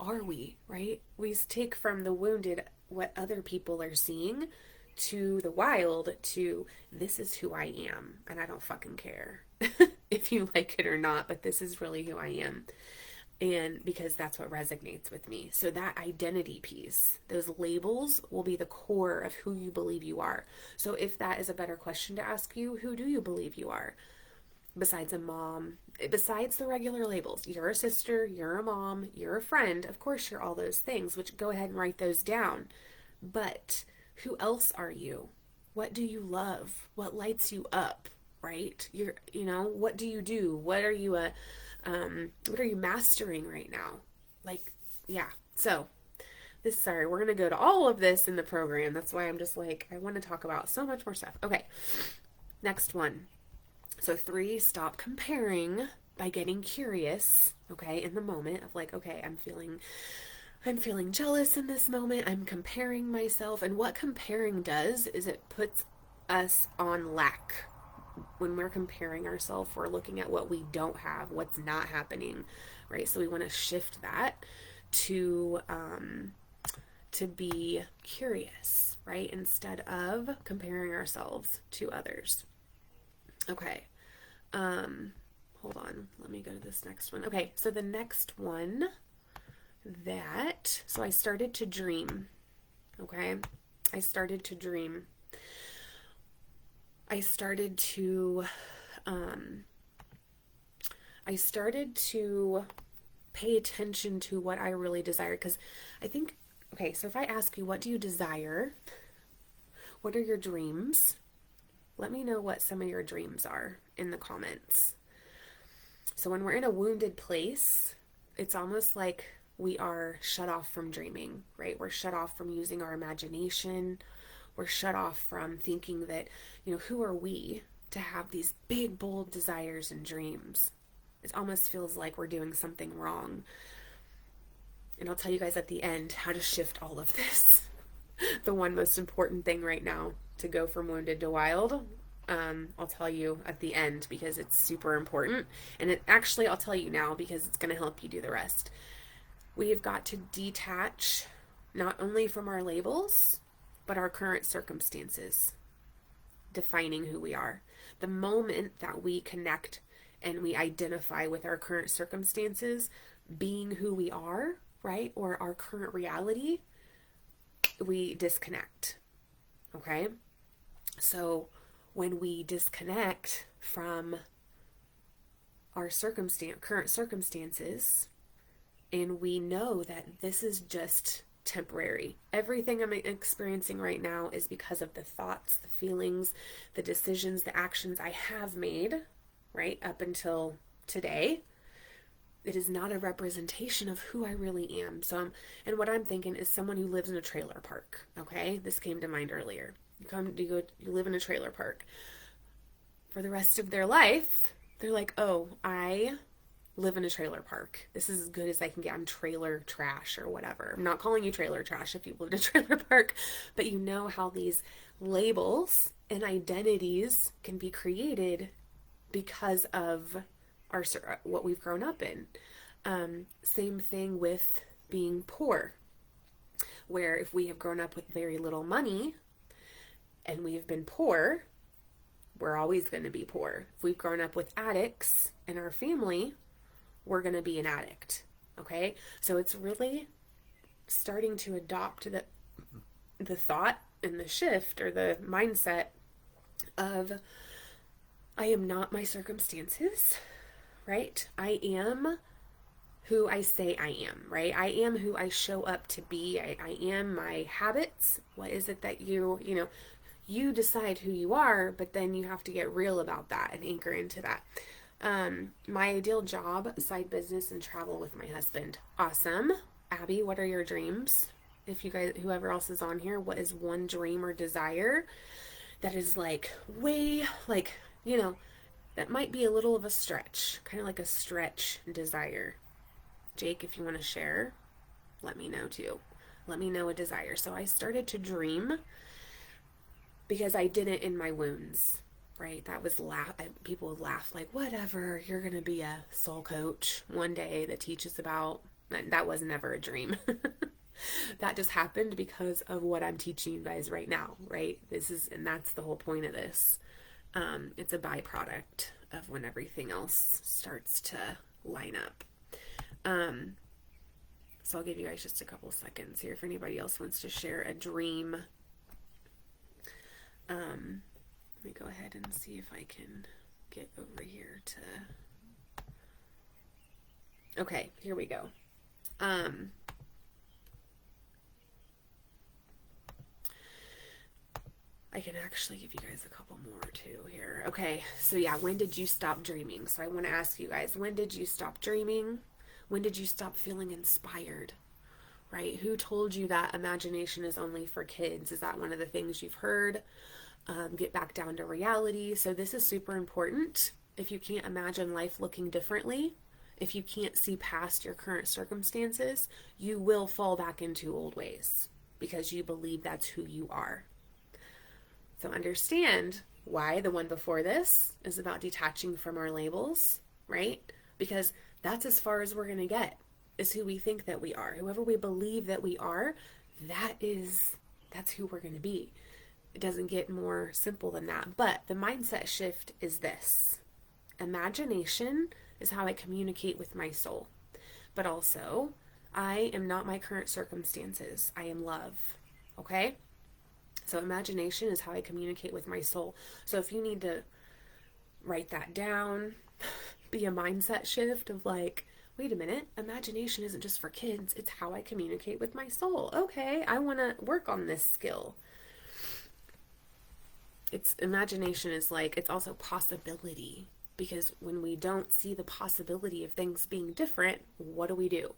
are we, right? We take from the wounded what other people are seeing, to the wild, to this is who I am, and I don't fucking care if you like it or not, but this is really who I am. And because that's what resonates with me. So that identity piece, those labels will be the core of who you believe you are. So if that is a better question to ask you, who do you believe you are? Besides a mom, besides the regular labels, you're a sister, you're a mom, you're a friend, of course you're all those things, which go ahead and write those down. But who else are you? What do you love? What lights you up, right? What do you do? What are you mastering right now? Like, yeah. So we're going to go to all of this in the program. That's why I'm just like, I want to talk about so much more stuff. Okay. Next one. So 3, stop comparing by getting curious, okay, in the moment of like, okay, I'm feeling jealous in this moment. I'm comparing myself. And what comparing does is it puts us on lack. When we're comparing ourselves, we're looking at what we don't have, what's not happening, right? So we want to shift that to be curious, right? Instead of comparing ourselves to others. Okay. Hold on. Let me go to this next one. Okay. So the next one, so I started to dream. Okay. I started to dream. I started to pay attention to what I really desired. Because I think, okay, so if I ask you, what do you desire? What are your dreams? Let me know what some of your dreams are in the comments. So when we're in a wounded place, it's almost like we are shut off from dreaming, right? We're shut off from using our imagination. We're shut off from thinking that, who are we to have these big, bold desires and dreams? It almost feels like we're doing something wrong. And I'll tell you guys at the end how to shift all of this. The one most important thing right now to go from wounded to wild, I'll tell you at the end because it's super important. And actually, I'll tell you now because it's going to help you do the rest. We've got to detach not only from our labels, but our current circumstances defining who we are. The moment that we connect and we identify with our current circumstances being who we are, right, or our current reality, we disconnect. Okay? So when we disconnect from our current circumstances, and we know that this is just temporary. Everything I'm experiencing right now is because of the thoughts, the feelings, the decisions, the actions I have made, right, up until today. It is not a representation of who I really am. So, and what I'm thinking is someone who lives in a trailer park. Okay, this came to mind earlier. You live in a trailer park. For the rest of their life, they're like, oh, I live in a trailer park. This is as good as I can get. I'm trailer trash or whatever. I'm not calling you trailer trash if you live in a trailer park, but you know how these labels and identities can be created because of what we've grown up in. Same thing with being poor, where if we have grown up with very little money and we have been poor, we're always going to be poor. If we've grown up with addicts in our family, we're going to be an addict. Okay? So it's really starting to adopt the thought and the shift or the mindset of I am not my circumstances, right? I am who I say I am, right? I am who I show up to be. I am my habits. What is it that you decide who you are, but then you have to get real about that and anchor into that. My ideal job, side business, and travel with my husband. Awesome. Abby, what are your dreams? If you guys, whoever else is on here, what is one dream or desire that is that might be a little of a stretch, kind of like a stretch desire. Jake, if you want to share, let me know too. Let me know a desire. So I started to dream because I didn't in my wounds. Right? That was people would laugh like, whatever, you're going to be a soul coach one day that teaches about, that was never a dream. That just happened because of what I'm teaching you guys right now, right? And that's the whole point of this. It's a byproduct of when everything else starts to line up. So I'll give you guys just a couple seconds here if anybody else wants to share a dream. Let me go ahead and see if I can get over here to... Okay, here we go. I can actually give you guys a couple more too here. Okay, so yeah, when did you stop dreaming? So I want to ask you guys, when did you stop dreaming? When did you stop feeling inspired? Right? Who told you that imagination is only for kids? Is that one of the things you've heard? Get back down to reality. So this is super important. If you can't imagine life looking differently, if you can't see past your current circumstances, you will fall back into old ways because you believe that's who you are. So understand why the one before this is about detaching from our labels, right? Because that's as far as we're going to get, is who we think that we are. Whoever we believe that we are, that's who we're going to be. It doesn't get more simple than that. But the mindset shift is this. Imagination is how I communicate with my soul. But also, I am not my current circumstances. I am love. Okay? So imagination is how I communicate with my soul. So if you need to write that down, be a mindset shift of like, wait a minute, imagination isn't just for kids. It's how I communicate with my soul. Okay, I want to work on this skill. Imagination is like, it's also possibility. Because when we don't see the possibility of things being different, what do?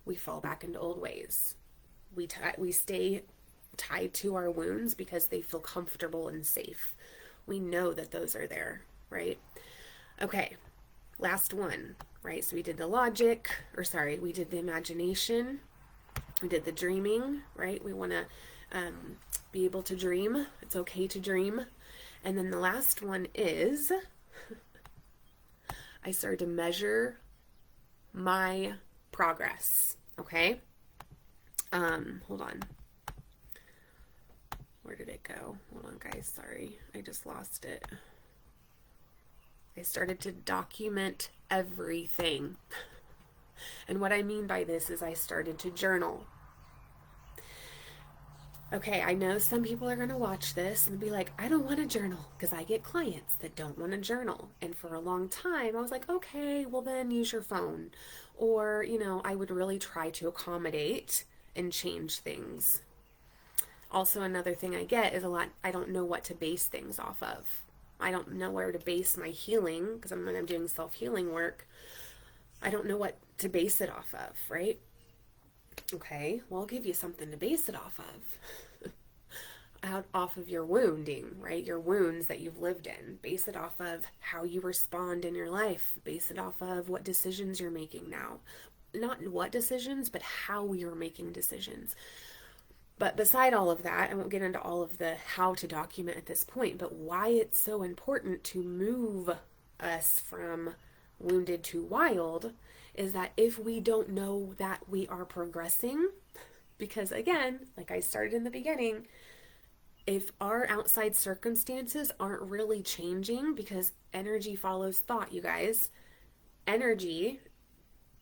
We fall back into old ways. We stay tied to our wounds because they feel comfortable and safe. We know that those are there, right? Okay, last one, right? So we did the we did the imagination, we did the dreaming, right? We want to be able to dream. It's okay to dream. And then the last one is I started to measure my progress. Okay. Hold on. Where did it go? Hold on, guys. Sorry. I just lost it. I started to document everything. And what I mean by this is I started to journal. Okay, I know some people are going to watch this and be like, I don't want to journal, because I get clients that don't want to journal. And for a long time, I was like, okay, well then use your phone. Or, I would really try to accommodate and change things. Also, another thing I get is I don't know what to base things off of. I don't know where to base my healing, because when I'm doing self-healing work, I don't know what to base it off of, right? Okay, well, I'll give you something to base it off of. Off of your wounding, right? Your wounds that you've lived in. Base it off of how you respond in your life. Base it off of what decisions you're making now. Not what decisions, but how you're making decisions. But beside all of that, I won't get into all of the how to document at this point, but why it's so important to move us from wounded to wild is that if we don't know that we are progressing, because again, like I started in the beginning, if our outside circumstances aren't really changing, because energy follows thought, you guys, energy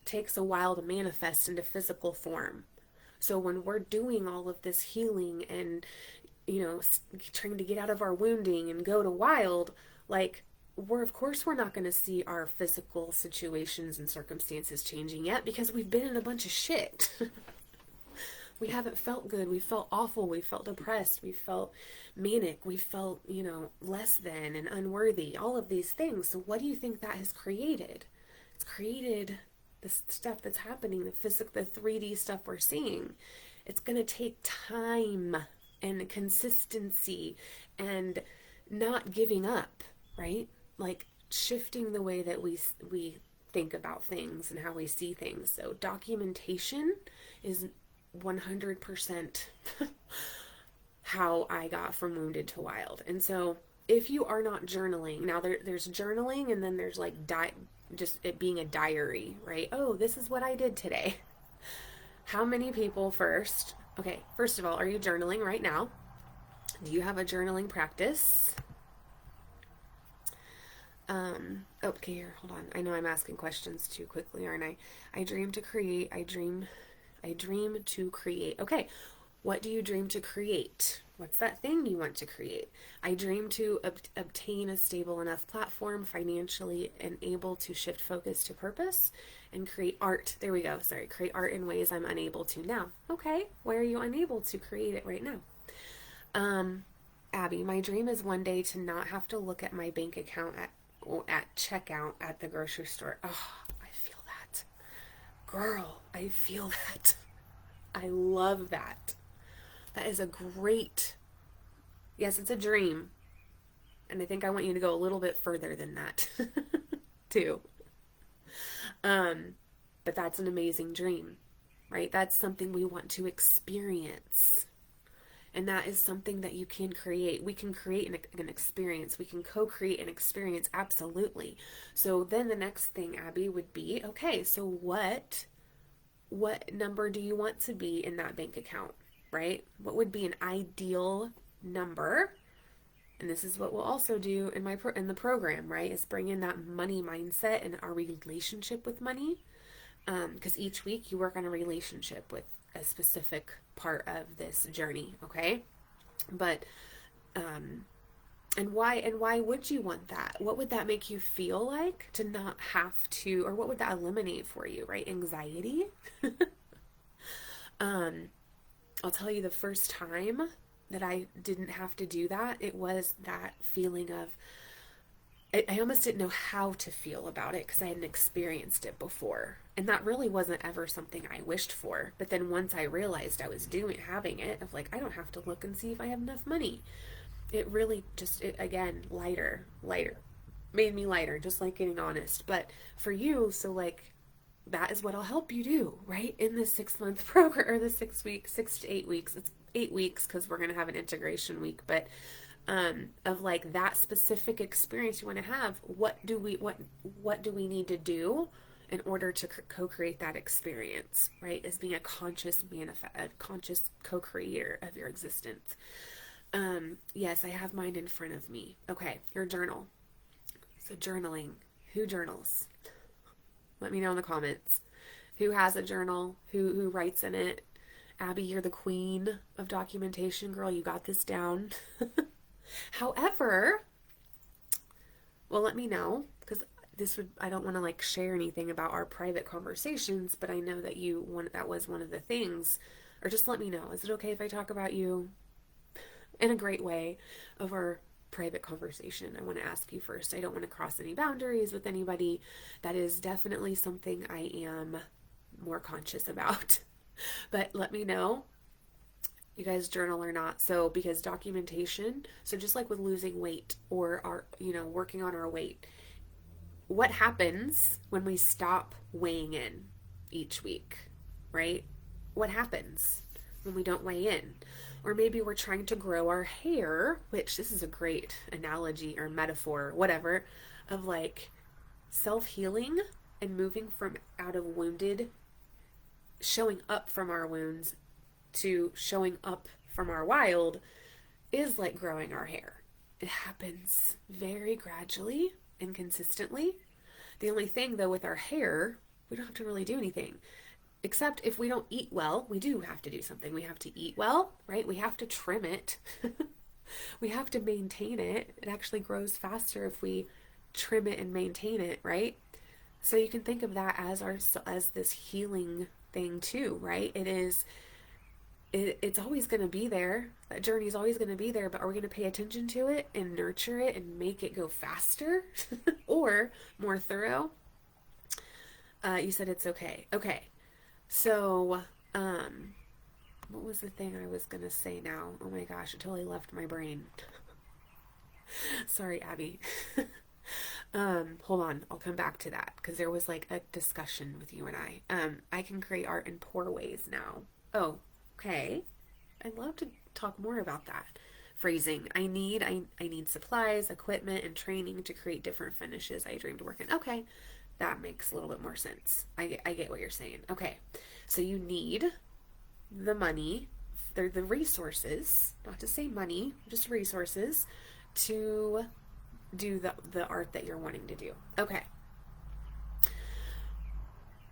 takes a while to manifest into physical form. So when we're doing all of this healing and, trying to get out of our wounding and go to wild, like, of course we're not going to see our physical situations and circumstances changing yet, because we've been in a bunch of shit. We haven't felt good. We felt awful. We felt depressed. We felt manic. We felt, less than and unworthy. All of these things. So what do you think that has created? It's created this stuff that's happening, the 3D stuff we're seeing. It's going to take time and consistency and not giving up, right? Like shifting the way that we think about things and how we see things. So documentation is 100% how I got from wounded to wild. And so if you are not journaling, now there's journaling, and then there's like just it being a diary, right? Oh, this is what I did today. How many people first of all, are you journaling right now? Do you have a journaling practice? Okay, here, hold on. I know I'm asking questions too quickly, aren't I? I dream to create. I dream to create. Okay, what do you dream to create? What's that thing you want to create? I dream to obtain a stable enough platform financially and able to shift focus to purpose and create art. There we go. Sorry. Create art in ways I'm unable to now. Okay. Why are you unable to create it right now? Abby, my dream is one day to not have to look at my bank account at checkout at the grocery store. Oh, I feel that. Girl, I feel that. I love that. That is a great, yes, it's a dream. And I think I want you to go a little bit further than that too. But that's an amazing dream, right? That's something we want to experience. And that is something that you can create. We can create an experience. We can co-create an experience, absolutely. So then the next thing, Abby, would be, okay, so what number do you want to be in that bank account, right? What would be an ideal number? And this is what we'll also do in the program, right? Is bring in that money mindset and our relationship with money. Because each week you work on a relationship with a specific part of this journey, okay? But and why would you want that? What would that make you feel like to not have to, or what would that eliminate for you, right? Anxiety. I'll tell you, the first time that I didn't have to do that, it was that feeling of, I almost didn't know how to feel about it because I hadn't experienced it before. And that really wasn't ever something I wished for. But then once I realized I was having it, of like, I don't have to look and see if I have enough money. It really just, again, lighter, made me lighter, just like getting honest. But for you, so like, that is what I'll help you do, right? In this 6-month program, or the 6 to 8 weeks. It's 8 weeks because we're going to have an integration week. But of like that specific experience you want to have. What do we need to do in order to co-create that experience, right? As being a conscious a conscious co-creator of your existence. Yes, I have mine in front of me. Okay, your journal. So journaling. Who journals? Let me know in the comments. Who has a journal? Who writes in it? Abby, you're the queen of documentation, girl. You got this down. However, well, let me know, because I don't want to like share anything about our private conversations, but I know that that was one of the things, or just let me know. Is it okay if I talk about you in a great way over private conversation? I want to ask you first. I don't want to cross any boundaries with anybody. That is definitely something I am more conscious about. But let me know, you guys journal or not. So because documentation, so just like with losing weight or working on our weight, what happens when we stop weighing in each week, right? What happens when we don't weigh in? Or maybe we're trying to grow our hair, which this is a great analogy or metaphor, whatever, of like self-healing and moving from out of wounded, showing up from our wounds to showing up from our wild is like growing our hair. It happens very gradually and consistently. The only thing though with our hair, we don't have to really do anything. Except if we don't eat well, we do have to do something. We have to eat well, right? We have to trim it. We have to maintain it. It actually grows faster if we trim it and maintain it, right? So you can think of that as this healing thing too, right? It's always going to be there. That journey is always going to be there, but are we going to pay attention to it and nurture it and make it go faster or more thorough? You said it's okay. Okay. So, what was the thing I was going to say now? Oh my gosh, it totally left my brain. Sorry, Abby. Hold on. I'll come back to that because there was like a discussion with you and I. I can create art in poor ways now. Oh, okay. I'd love to talk more about that. Phrasing. I need supplies, equipment, and training to create different finishes I dream to work in. Okay. That makes a little bit more sense. I get what you're saying. Okay. So you need the money, the resources, not to say money, just resources to do the art that you're wanting to do. Okay.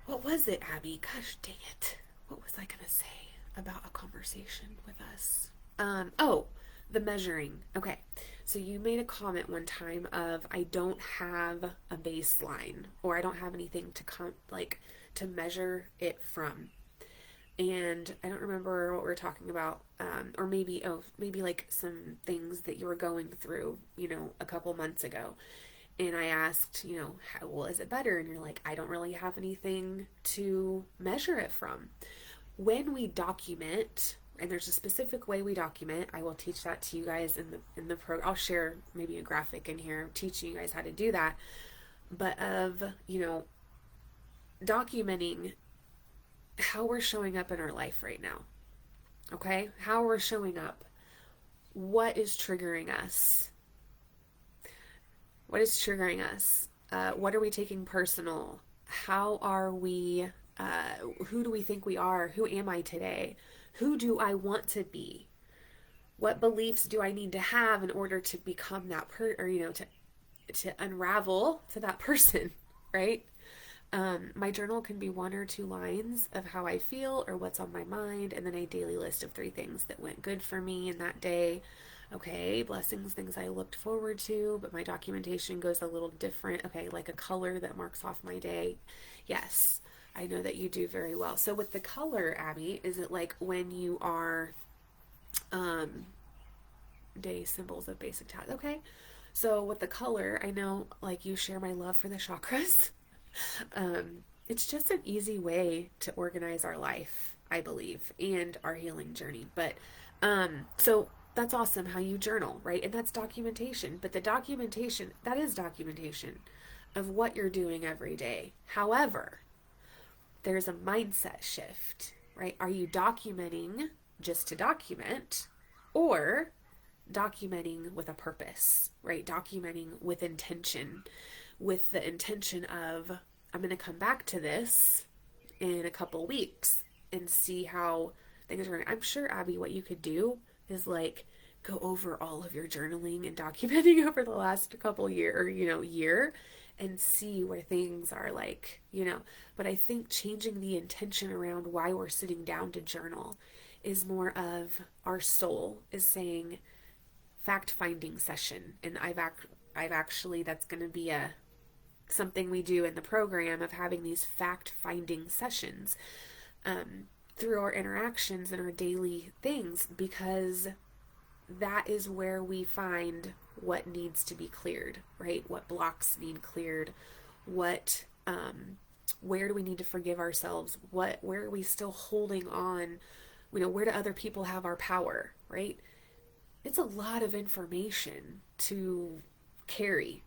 What was it, Abby? Gosh dang it. What was I going to say about a conversation with us? The measuring. Okay. So you made a comment one time of I don't have a baseline or I don't have anything to measure it from. And I don't remember what we were talking about, or maybe like some things that you were going through, a couple months ago. And I asked, well, is it better? And you're like, I don't really have anything to measure it from. When we document, and there's a specific way we document, I will teach that to you guys in the program. I'll share maybe a graphic in here teaching you guys how to do that. But of, documenting how we're showing up in our life right now. Okay? How we're showing up. What is triggering us? What is triggering us? What are we taking personal? How are we, who do we think we are? Who am I today? Who do I want to be? What beliefs do I need to have in order to become that to unravel to that person, right? My journal can be 1 or 2 lines of how I feel or what's on my mind, and then a daily list of 3 things that went good for me in that day. Okay, blessings, things I looked forward to, but my documentation goes a little different. Okay, like a color that marks off my day. Yes, I know that you do very well. So with the color, Abby, is it like when you are day symbols of basic tasks? Okay, so with the color, I know like you share my love for the chakras. It's just an easy way to organize our life, I believe, and our healing journey. But so that's awesome how you journal, right? And that's documentation. But the documentation, that is documentation of what you're doing every day. However, there's a mindset shift, right? Are you documenting just to document, or documenting with a purpose, right? Documenting with intention, with the intention of, I'm going to come back to this in a couple weeks and see how things are going. I'm sure, Abby, what you could do is like go over all of your journaling and documenting over the last couple year and see where things are like, but I think changing the intention around why we're sitting down to journal is more of our soul is saying fact finding session. And I've actually, that's going to be something we do in the program of having these fact finding sessions through our interactions and our daily things, because that is where we find what needs to be cleared, right? What blocks need cleared, what where do we need to forgive ourselves, where are we still holding on, where do other people have our power, right? It's a lot of information to carry.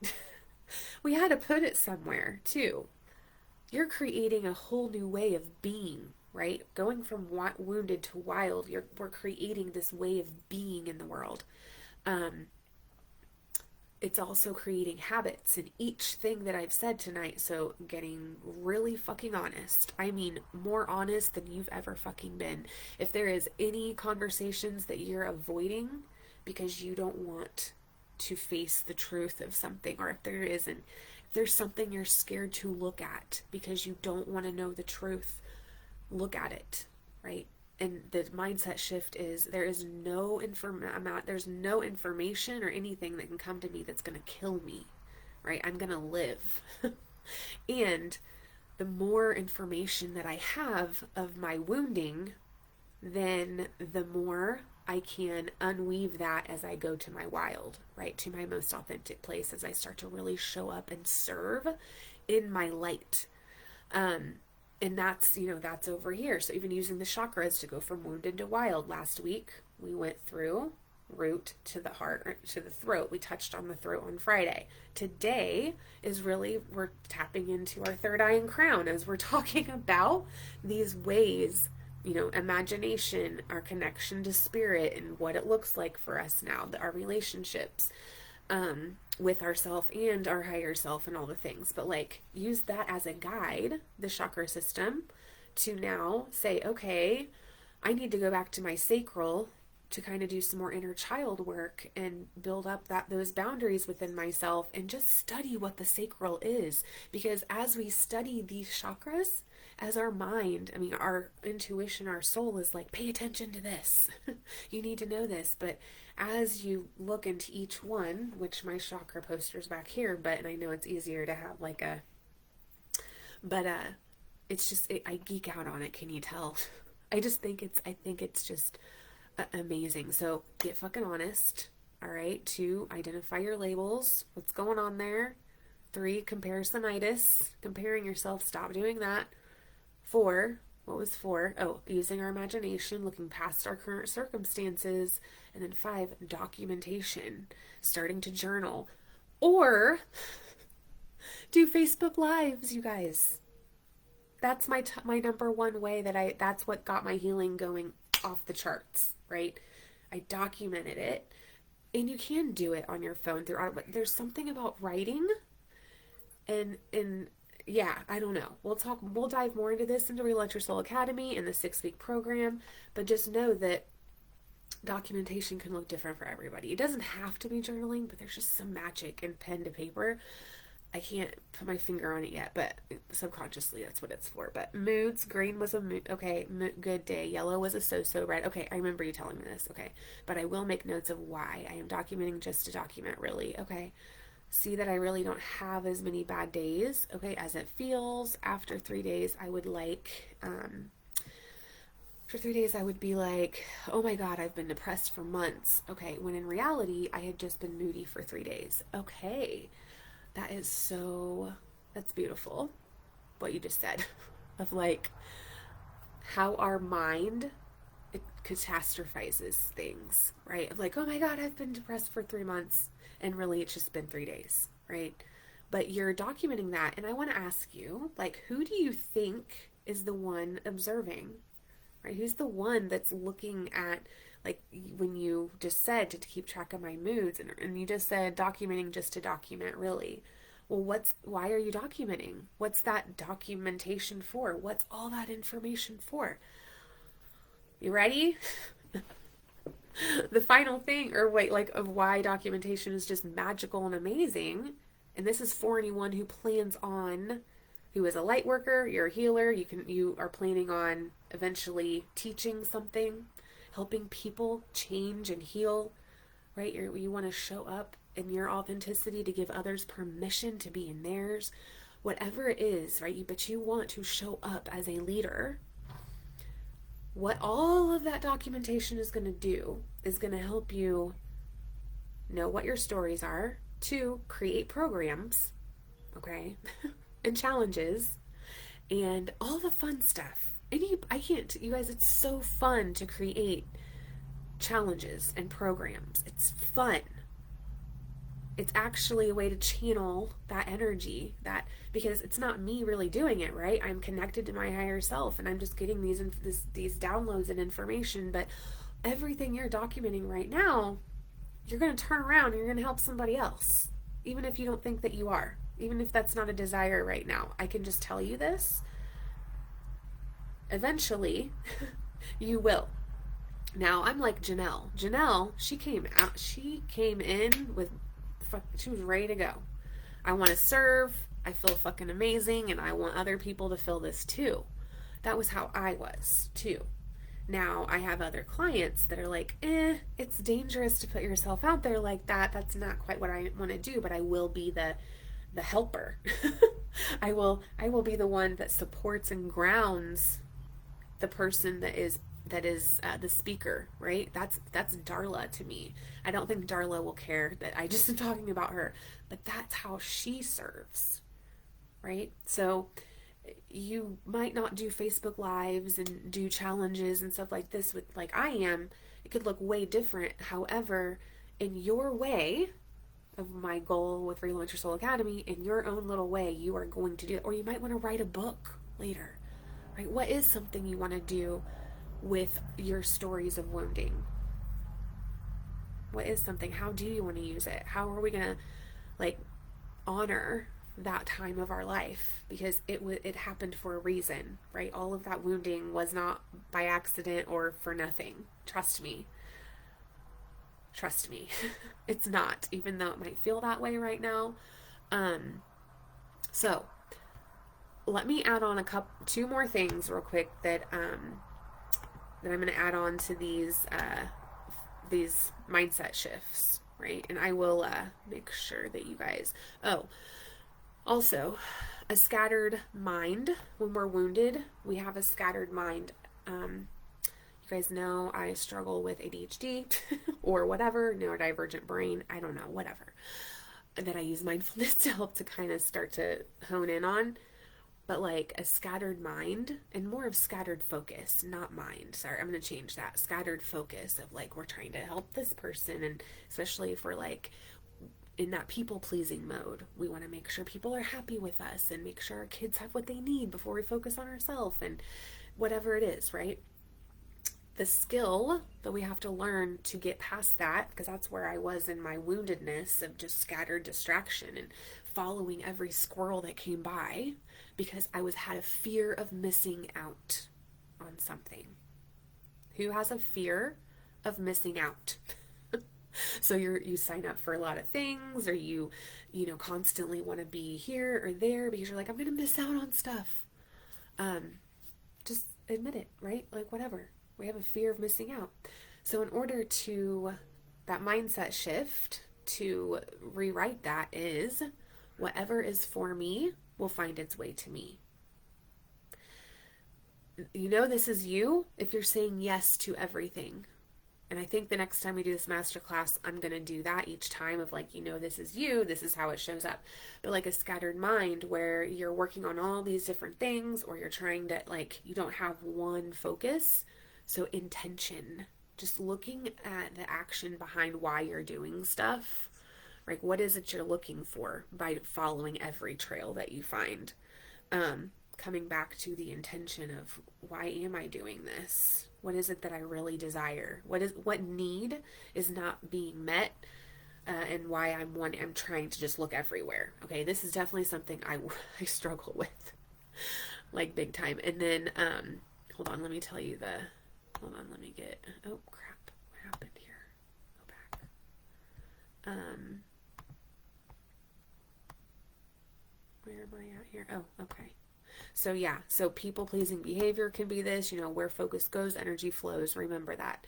We had to put it somewhere too. You're creating a whole new way of being, right? Going from wounded to wild, we're creating this way of being in the world. It's also creating habits in each thing that I've said tonight. So getting really fucking honest. I mean, more honest than you've ever fucking been. If there is any conversations that you're avoiding because you don't want to face the truth of something, or if there's something you're scared to look at because you don't want to know the truth, look at it, right? And the mindset shift is there's no information or anything that can come to me that's going to kill me, right? I'm going to live. And the more information that I have of my wounding, then the more I can unweave that as I go to my wild, right? To my most authentic place as I start to really show up and serve in my light. And that's over here. So even using the chakras to go from wounded to wild. Last week, we went through root to the heart, to the throat. We touched on the throat on Friday. Today is really, we're tapping into our third eye and crown as we're talking about these ways, imagination, our connection to spirit, and what it looks like for us now, our relationships with ourself and our higher self and all the things. But like, use that as a guide, the chakra system, to now say, okay, I need to go back to my sacral to kind of do some more inner child work and build up those boundaries within myself and just study what the sacral is. Because as we study these chakras, as our mind, our intuition, our soul is like, pay attention to this. You need to know this. But as you look into each one, which my chakra poster's back here, and I know it's easier to have like it's just, I geek out on it. Can you tell? I think it's just amazing. So get fucking honest. All right. 2, identify your labels. What's going on there? 3, comparisonitis, comparing yourself. Stop doing that. 4, what was 4? Oh, using our imagination, looking past our current circumstances. And then 5, documentation, starting to journal. Or do Facebook Lives, you guys. That's my number one way that's what got my healing going off the charts, right? I documented it. And you can do it on your phone but there's something about writing and yeah, I don't know. We'll dive more into this into Relaunch Your Soul Academy in the 6-week program, but just know that documentation can look different for everybody. It doesn't have to be journaling, but there's just some magic in pen to paper. I can't put my finger on it yet, but subconsciously that's what it's for. But moods, green was a mood. Okay, good day. Yellow was a so-so. Red. Okay, I remember you telling me this. Okay, but I will make notes of why. I am documenting just to document, really. Okay, see that I really don't have as many bad days, okay, as it feels. After 3 days, I would like, for 3 days, I would be like, oh my God, I've been depressed for months. Okay, when in reality, I had just been moody for 3 days. Okay, that's beautiful, what you just said, of like, how our mind, it catastrophizes things, right? Of like, oh my God, I've been depressed for 3 months. And really, it's just been 3 days, right? But you're documenting that. And I want to ask you, like, who do you think is the one observing, right? Who's the one that's looking at, Like when you just said to keep track of my moods, and you just said documenting just to document, really. Well, why are you documenting? What's that documentation for? What's all that information for? You ready? The final thing, or wait, like of why documentation is just magical and amazing. And this is for anyone who plans on, who is a light worker, you're a healer, you are planning on eventually teaching something, helping people change and heal, right? You want to show up in your authenticity to give others permission to be in theirs, whatever it is, right? But you want to show up as a leader. What all of that documentation is going to do is going to help you know what your stories are, to create programs, okay, and challenges, and all the fun stuff. And you guys, it's so fun to create challenges and programs. It's fun. It's actually a way to channel that energy, because it's not me really doing it, right? I'm connected to my higher self, and I'm just getting these downloads and information. But everything you're documenting right now, you're going to turn around and you're going to help somebody else, even if you don't think that you are, even if that's not a desire right now. I can just tell you this. Eventually, you will. Now, I'm like Janelle. Janelle, she came in with, she was ready to go. I want to serve. I feel fucking amazing, and I want other people to feel this too. That was how I was too. Now I have other clients that are like, it's dangerous to put yourself out there like that. That's not quite what I want to do, but I will be the helper. I will be the one that supports and grounds the person that is the speaker, right? That's Darla to me. I don't think Darla will care that I just am talking about her, but that's how she serves, right? So you might not do Facebook Lives and do challenges and stuff like this with, like I am. It could look way different. However, in your way of my goal with Relaunch Your Soul Academy, in your own little way, you are going to do it. Or you might want to write a book later, right? What is something you want to do with your stories of wounding? What is something? How do you want to use it? How are we going to honor that time of our life? Because it happened for a reason, right? All of that wounding was not by accident or for nothing. Trust me. It's not, even though it might feel that way right now. So let me add on two more things real quick that I'm going to add on to these mindset shifts, right? And I will make sure that you guys, also, a scattered mind. When we're wounded, we have a scattered mind. You guys know I struggle with ADHD or whatever, neurodivergent brain, I don't know, whatever, that I use mindfulness to help to kind of start to hone in on. But like a scattered mind, and more of scattered focus, not mind. Sorry, I'm going to change that. Scattered focus of like, we're trying to help this person, and especially if we're like in that people-pleasing mode, we want to make sure people are happy with us and make sure our kids have what they need before we focus on ourselves and whatever it is, right? The skill that we have to learn to get past that, because that's where I was in my woundedness of just scattered distraction and following every squirrel that came by, because I had a fear of missing out on something. Who has a fear of missing out? So you sign up for a lot of things, or you constantly want to be here or there because you're like, I'm going to miss out on stuff. Just admit it, right? Like whatever. We have a fear of missing out. So in order to, that mindset shift, to rewrite that is, whatever is for me will find its way to me. This is you if you're saying yes to everything. And I think the next time we do this masterclass, I'm going to do that each time of like, this is you, this is how it shows up. But like a scattered mind where you're working on all these different things, or you're trying to you don't have one focus. So intention, just looking at the action behind why you're doing stuff. Like what is it you're looking for by following every trail that you find? Coming back to the intention of, why am I doing this? What is it that I really desire? What need is not being met, and why I'm trying to just look everywhere. Okay, this is definitely something I struggle with, like big time. And then hold on, let me tell you hold on, let me get, oh crap, what happened here? Go back. Where am I at here? Oh, okay. So yeah, so people pleasing behavior can be this, where focus goes, energy flows. Remember that.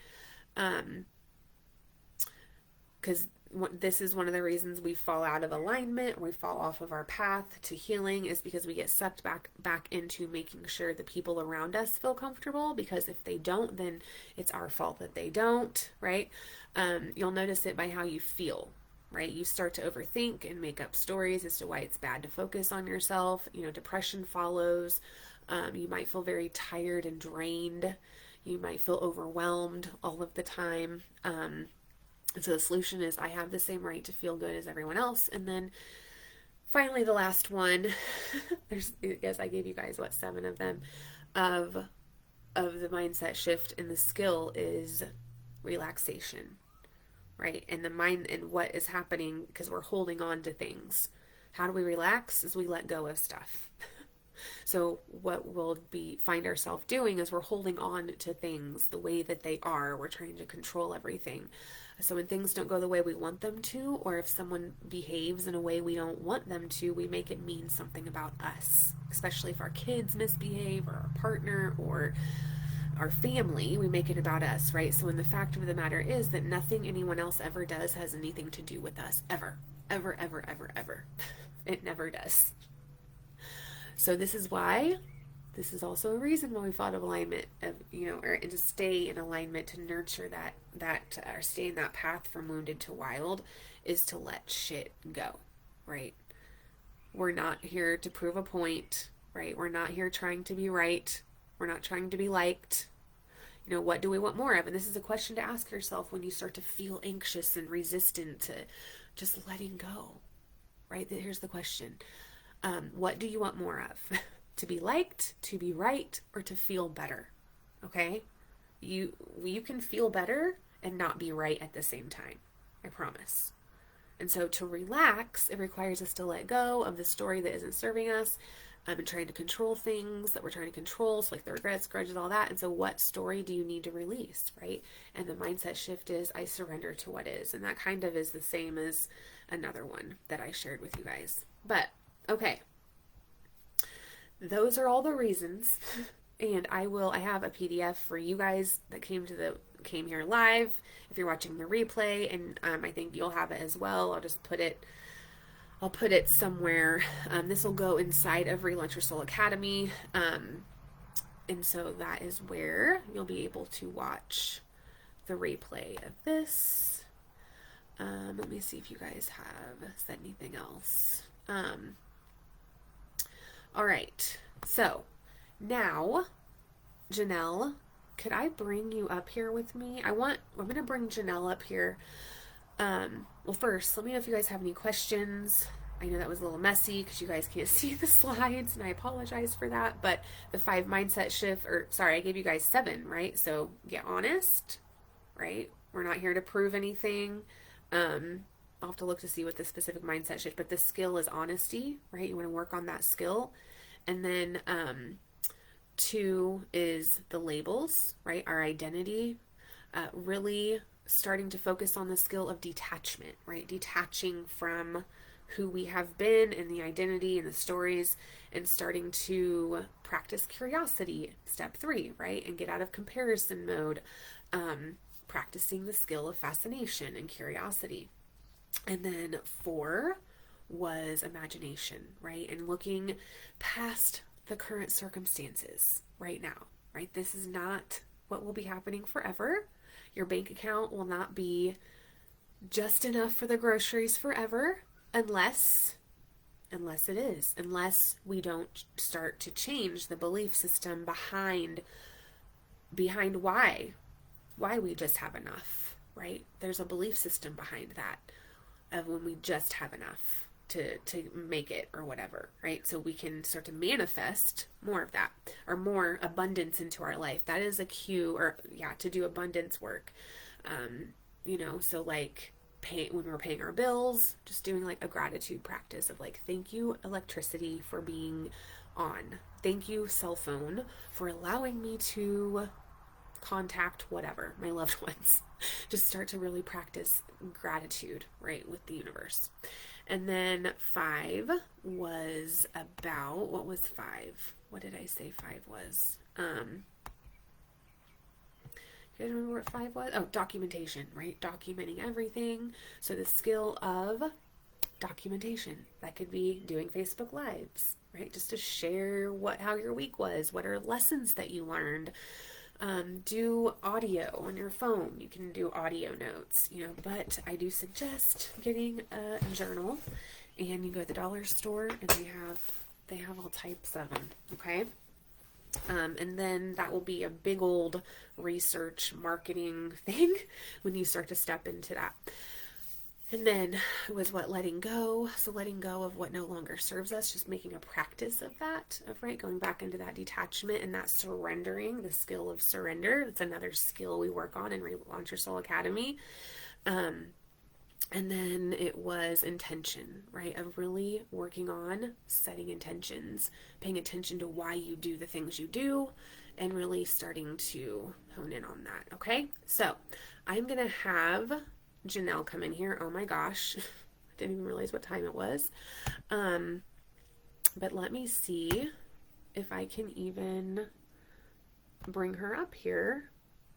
Because this is one of the reasons we fall out of alignment, we fall off of our path to healing, is because we get sucked back into making sure the people around us feel comfortable, because if they don't, then it's our fault that they don't, right? You'll notice it by how you feel, right? You start to overthink and make up stories as to why it's bad to focus on yourself. Depression follows. You might feel very tired and drained. You might feel overwhelmed all of the time. So the solution is, I have the same right to feel good as everyone else. And then finally, the last one, I guess I gave you guys, 7 of them, of the mindset shift, and the skill is relaxation, right? And the mind, and what is happening, because we're holding on to things. How do we relax? Is we let go of stuff. So what we'll find ourselves doing is we're holding on to things the way that they are. We're trying to control everything. So when things don't go the way we want them to, or if someone behaves in a way we don't want them to, we make it mean something about us. Especially if our kids misbehave, or our partner, or our family, we make it about us, right? So when the fact of the matter is that nothing anyone else ever does has anything to do with us, ever. Ever, ever, ever, ever. It never does. So this is also a reason why we fought of alignment, and to stay in alignment, to nurture that or stay in that path from wounded to wild, is to let shit go, right? We're not here to prove a point, right? We're not here trying to be right. We're not trying to be liked. What do we want more of? And this is a question to ask yourself when you start to feel anxious and resistant to just letting go, right? Here's the question. What do you want more of? To be liked, to be right, or to feel better? Okay? You can feel better and not be right at the same time. I promise. And so to relax, it requires us to let go of the story that isn't serving us, and trying to control things that we're trying to control, so like the regrets, grudges, all that. And so what story do you need to release, right? And the mindset shift is, I surrender to what is. And that kind of is the same as another one that I shared with you guys. But okay, those are all the reasons, and I have a PDF for you guys that came here live. If you're watching the replay, and I think you'll have it as well. I'll put it somewhere. This will go inside of Relaunch Your Soul Academy, and so that is where you'll be able to watch the replay of this. Let me see if you guys have said anything else. All right, so now, Janelle, could I bring you up here with me? I'm going to bring Janelle up here. Well, first, let me know if you guys have any questions. I know that was a little messy because you guys can't see the slides, and I apologize for that, but the 5 mindset shift, I gave you guys 7, right? So get honest, right? We're not here to prove anything. I'll have to look to see what the specific mindset shift, but the skill is honesty, right? You want to work on that skill. And then 2 is the labels, right? Our identity, really starting to focus on the skill of detachment, right? Detaching from who we have been and the identity and the stories, and starting to practice curiosity, step 3, right? And get out of comparison mode, practicing the skill of fascination and curiosity. And then 4 was imagination, right? And looking past the current circumstances right now, right? This is not what will be happening forever. Your bank account will not be just enough for the groceries forever, unless we don't start to change the belief system behind why we just have enough, right? There's a belief system behind that, of when we just have enough, to make it or whatever, right? So we can start to manifest more of that or more abundance into our life. That is a cue, or yeah, to do abundance work. So like when we're paying our bills, just doing like a gratitude practice of like, thank you, electricity, for being on. Thank you, cell phone, for allowing me to contact whatever, my loved ones. Just start to really practice gratitude, right, with the universe. And then 5 was about, what was 5? What did I say 5 was? You guys remember what 5 was? Oh, documentation, right? Documenting everything. So the skill of documentation. That could be doing Facebook Lives, right? Just to share how your week was. What are lessons that you learned? Do audio on your phone. You can do audio notes, but I do suggest getting a journal, and you go to the dollar store and they have all types of them. Okay. And then that will be a big old research marketing thing when you start to step into that. And then it was letting go. So letting go of what no longer serves us, just making a practice of that, right? Going back into that detachment and that surrendering, the skill of surrender. That's another skill we work on in Relaunch Your Soul Academy. And then it was intention, right? Of really working on setting intentions, paying attention to why you do the things you do, and really starting to hone in on that, okay? So I'm going to have Janelle come in here. Oh my gosh. I didn't even realize what time it was. But let me see if I can even bring her up here.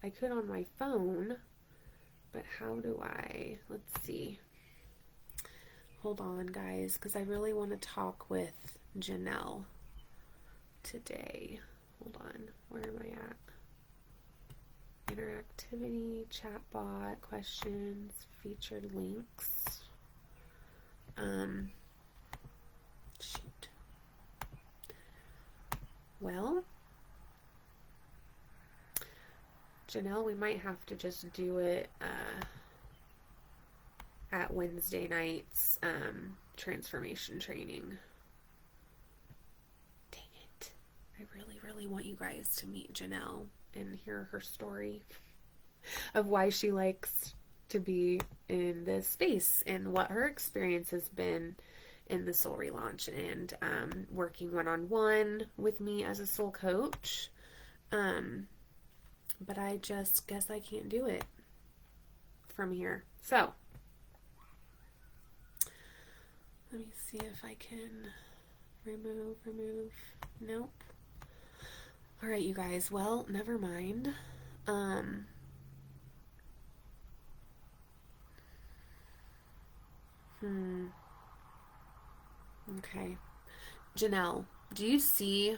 I could on my phone. But how do I? Let's see. Hold on, guys, because I really want to talk with Janelle today. Hold on. Where am I at? Interactivity, chatbot, questions, featured links. Shoot. Well, Janelle, we might have to just do it at Wednesday night's transformation training. Dang it. I really, really want you guys to meet Janelle and hear her story of why she likes to be in this space and what her experience has been in the Soul Relaunch and working one-on-one with me as a soul coach. But I just guess I can't do it from here. So, let me see if I can remove. Nope. All right, you guys. Well, never mind. Okay. Janelle, do you see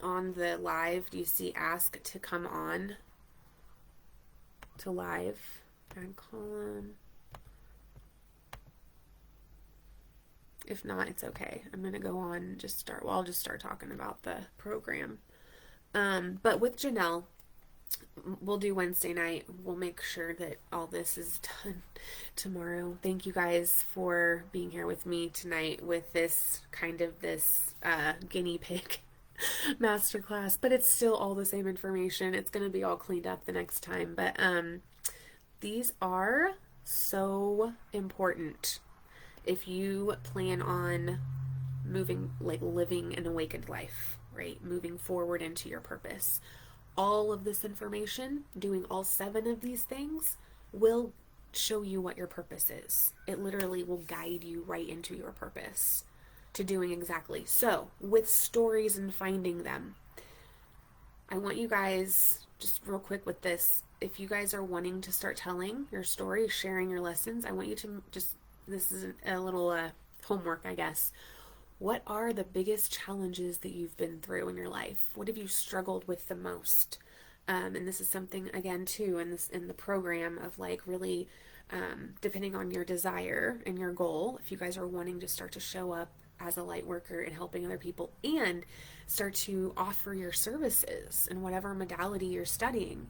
on the live, do you see ask to come on to live? Add column. If not, it's okay. I'm going to go on and I'll just start talking about the program. But with Janelle, we'll do Wednesday night. We'll make sure that all this is done tomorrow. Thank you guys for being here with me tonight with this guinea pig masterclass, but it's still all the same information. It's going to be all cleaned up the next time, but these are so important if you plan on living an awakened life, right? Moving forward into your purpose. All of this information, doing all 7 of these things, will show you what your purpose is. It literally will guide you right into your purpose, to doing exactly. So, with stories and finding them, I want you guys, just real quick with this, if you guys are wanting to start telling your story, sharing your lessons, I want you to this is a little homework, I guess. What are the biggest challenges that you've been through in your life? What have you struggled with the most? And this is something, again, too, in the program of really depending on your desire and your goal, if you guys are wanting to start to show up as a light worker and helping other people and start to offer your services in whatever modality you're studying,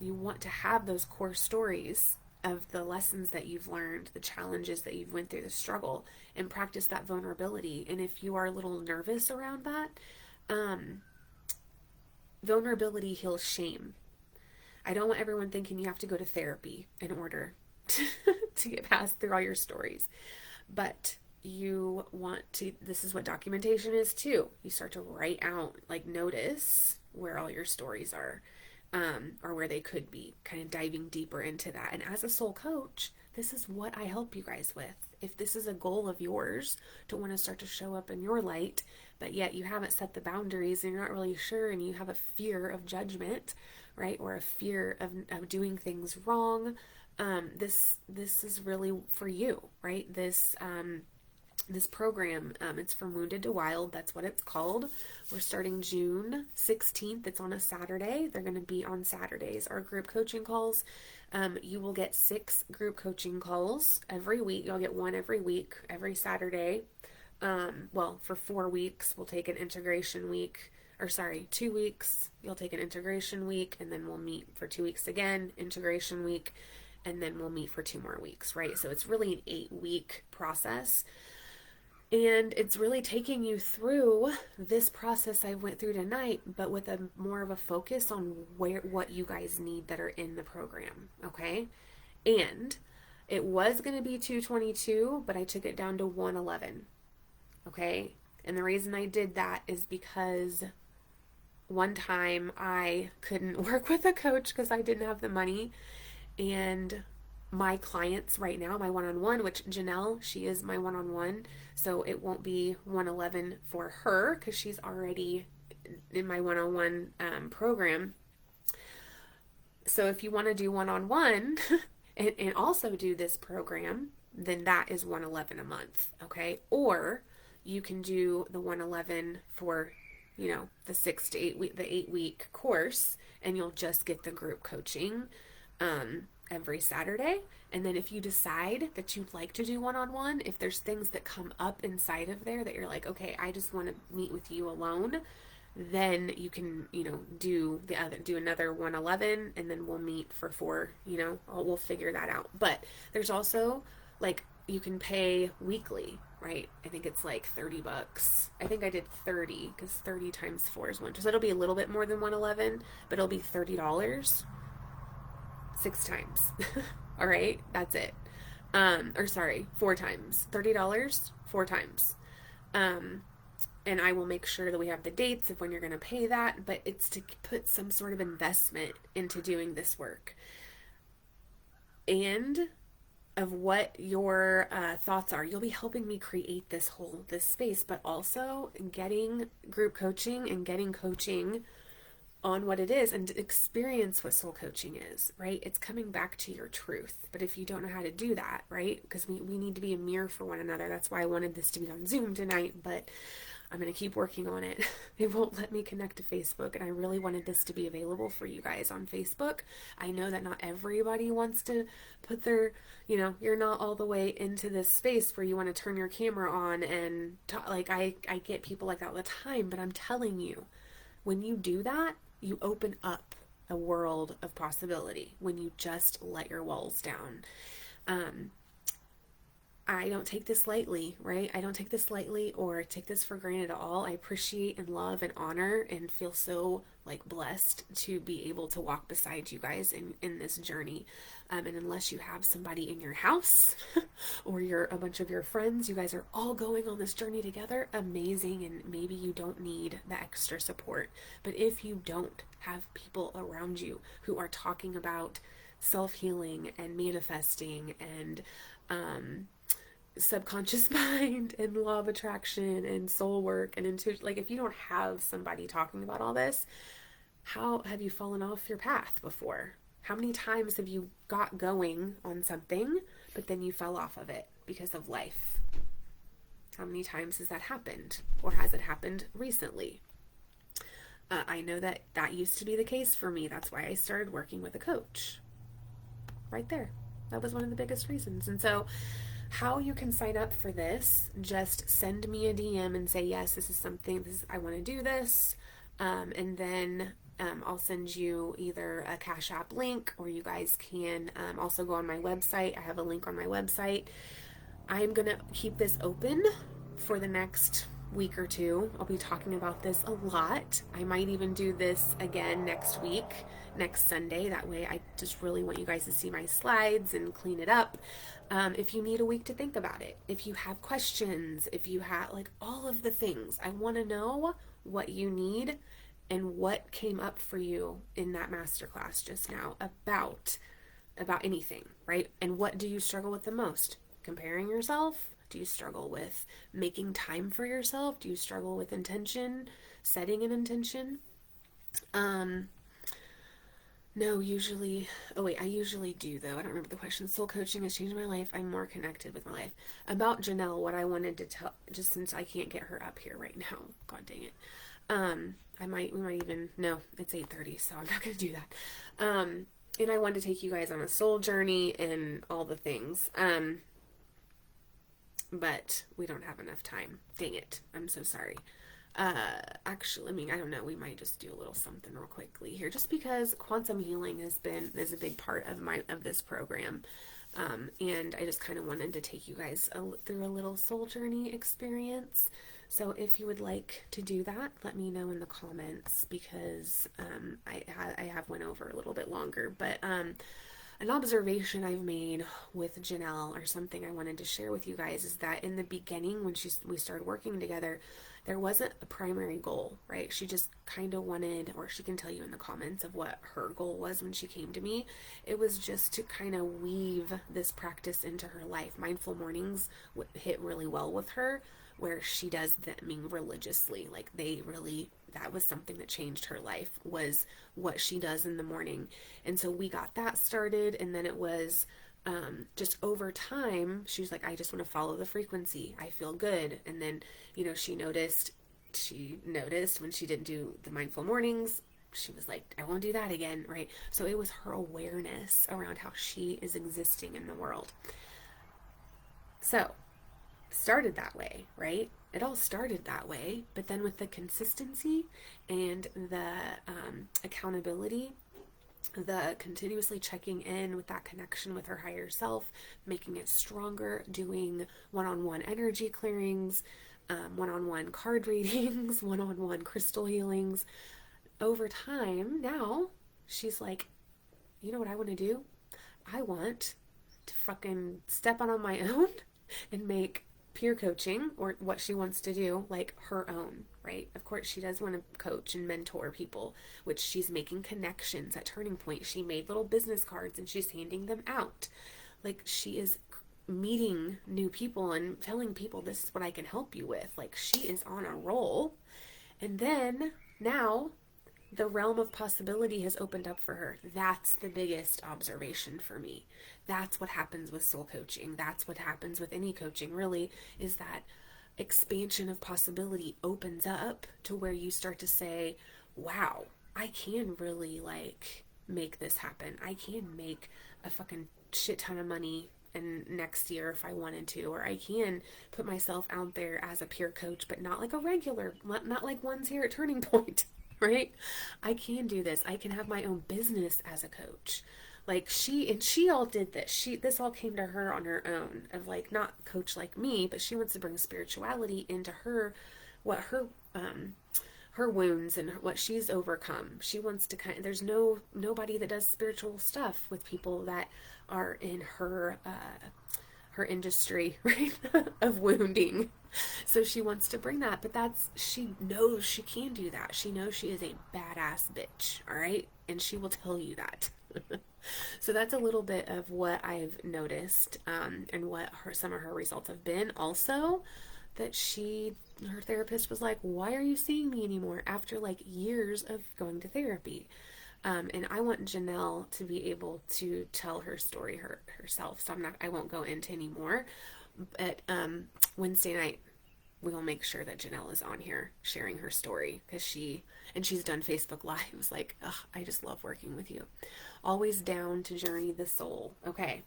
you want to have those core stories of the lessons that you've learned, the challenges that you've went through, the struggle, and practice that vulnerability. And if you are a little nervous around that, vulnerability heals shame. I don't want everyone thinking you have to go to therapy in order to get past through all your stories. But you want to, this is what documentation is too. You start to write out, like, notice where all your stories are, or where they could be, kind of diving deeper into that. And as a soul coach, this is what I help you guys with. If this is a goal of yours to want to start to show up in your light, but yet you haven't set the boundaries and you're not really sure, and you have a fear of judgment, right? Or a fear of doing things wrong. This is really for you, right? This program, it's From Wounded to Wild. That's what it's called. We're starting June 16th. It's on a Saturday. They're going to be on Saturdays. Our group coaching calls, you will get 6 group coaching calls every week. You'll get one every week, every Saturday. Well, for 4 weeks, we'll take an integration week, or sorry, 2 weeks. You'll take an integration week, and then we'll meet for 2 weeks again, integration week, and then we'll meet for 2 more weeks, right? So it's really an 8-week process. And it's really taking you through this process I went through tonight, but with a more of a focus on what you guys need that are in the program, okay? And it was going to be 222, but I took it down to 111, okay? And the reason I did that is because one time I couldn't work with a coach because I didn't have the money, and my clients right now, my one-on-one, which Janelle, she is my one-on-one, so it won't be 111 for her because she's already in my one-on-one program. So if you want to do one-on-one and also do this program, then that is 111 a month, okay? Or you can do the 111 for, the 6 to 8 week, the 8-week course, and you'll just get the group coaching every Saturday. And then if you decide that you'd like to do one-on-one, if there's things that come up inside of there that you're like, okay, I just want to meet with you alone, then you can, do another 111, and then we'll meet for 4, we'll figure that out. But there's also, like, you can pay weekly, right? I think it's like $30. I think I did 30 because 30 times 4 is 1. So it'll be a little bit more than 111, but it'll be $30. 6 times. All right, that's it. Or sorry, 4 times. $30, 4 times. And I will make sure that we have the dates of when you're going to pay that, but it's to put some sort of investment into doing this work. And of what your thoughts are. You'll be helping me create this space, but also getting group coaching and getting coaching on what it is and experience what soul coaching is, right? It's coming back to your truth. But if you don't know how to do that, right? Because we need to be a mirror for one another. That's why I wanted this to be on Zoom tonight, but I'm going to keep working on it. It won't let me connect to Facebook, and I really wanted this to be available for you guys on Facebook. I know that not everybody wants to put their, you're not all the way into this space where you want to turn your camera on and talk. Like, I get people like that all the time, but I'm telling you, when you do that, you open up a world of possibility when you just let your walls down. I don't take this lightly, right? I don't take this lightly or take this for granted at all. I appreciate and love and honor and feel so blessed to be able to walk beside you guys in this journey. And unless you have somebody in your house or a bunch of your friends, you guys are all going on this journey together, amazing. And maybe you don't need the extra support. But if you don't have people around you who are talking about self-healing and manifesting and, subconscious mind and law of attraction and soul work and intuition, if you don't have somebody talking about all this, how have you fallen off your path before? How many times have you got going on something, but then you fell off of it because of life? How many times has that happened? Or has it happened recently? I know that used to be the case for me. That's why I started working with a coach. Right there. That was one of the biggest reasons. And so how you can sign up for this, just send me a DM and say, yes, I want to do this. And then I'll send you either a Cash App link, or you guys can also go on my website. I have a link on my website. I'm going to keep this open for the next week or two. I'll be talking about this a lot. I might even do this again next week, next Sunday. That way I just really want you guys to see my slides and clean it up. If you need a week to think about it, if you have questions, if you have like all of the things, I want to know what you need and what came up for you in that masterclass just now about anything, right? And what do you struggle with the most? Comparing yourself? Do you struggle with making time for yourself? Do you struggle with intention, setting an intention? No, usually, oh wait, I usually do though. I don't remember the question. Soul coaching has changed my life. I'm more connected with my life. About Janelle, what I wanted to tell, just since I can't get her up here right now, god dang it. We might even, no, it's 8:30, so I'm not going to do that. And I wanted to take you guys on a soul journey and all the things. But we don't have enough time. Dang it. I'm so sorry. Actually, I mean, I don't know. We might just do a little something real quickly here, just because quantum healing is a big part of this program. And I just kind of wanted to take you guys through a little soul journey experience. So if you would like to do that, let me know in the comments, because I have went over a little bit longer. But an observation I've made with Janelle, or something I wanted to share with you guys, is that in the beginning, when we started working together, there wasn't a primary goal, right? She just kind of wanted, or she can tell you in the comments of what her goal was when she came to me. It was just to kind of weave this practice into her life. Mindful mornings hit really well with her, where she does them, I mean, religiously. Like, that was something that changed her life, was what she does in the morning. And so we got that started, and then it was just over time, she was like, I just want to follow the frequency. I feel good. And then, she noticed when she didn't do the mindful mornings, she was like, I won't do that again, right? So it was her awareness around how she is existing in the world. So, started that way, right? It all started that way, but then with the consistency and the accountability, the continuously checking in with that connection with her higher self, making it stronger, doing one-on-one energy clearings, one-on-one card readings, one-on-one crystal healings. Over time, now she's like, you know what I want to do? I want to fucking step on my own and make peer coaching, or what she wants to do, like her own, right? Of course, she does want to coach and mentor people, which she's making connections at Turning Point. She made little business cards and she's handing them out. Like, she is meeting new people and telling people, this is what I can help you with. Like, she is on a roll. And then now the realm of possibility has opened up for her. That's the biggest observation for me. That's what happens with soul coaching. That's what happens with any coaching, really, is that expansion of possibility opens up to where you start to say, wow, I can really make this happen. I can make a fucking shit ton of money and next year if I wanted to, or I can put myself out there as a peer coach, but not like a regular, not like ones here at Turning Point. Right? I can do this. I can have my own business as a coach. Like, she all did this. This all came to her on her own, of like, not coach like me, but she wants to bring spirituality into her wounds and what she's overcome. She wants to there's nobody that does spiritual stuff with people that are in her industry, right? of wounding. So she wants to bring that, but she knows she can do that. She knows she is a badass bitch, all right? And she will tell you that. So that's a little bit of what I've noticed, and what some of her results have been. Also, that her therapist was like, why are you seeing me anymore after years of going to therapy? And I want Janelle to be able to tell her story herself. So I won't go into any more. But Wednesday night, we will make sure that Janelle is on here sharing her story, because she's done Facebook Lives. Like, ugh, I just love working with you. Always down to journey the soul. Okay.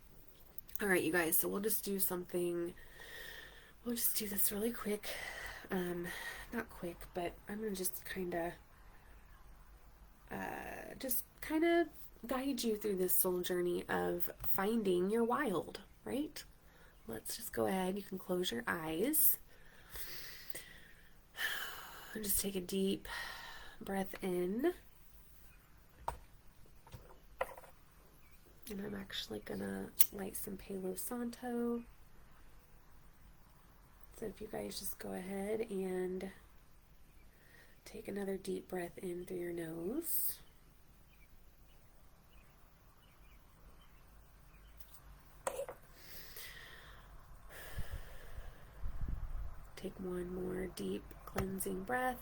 All right, you guys. So we'll just do this really quick. Not quick, but I'm going to just kind of just kind of guide you through this soul journey of finding your wild, right? Let's just go ahead. You can close your eyes. And just take a deep breath in. And I'm actually going to light some Palo Santo. So if you guys just go ahead and take another deep breath in through your nose. Take one more deep cleansing breath.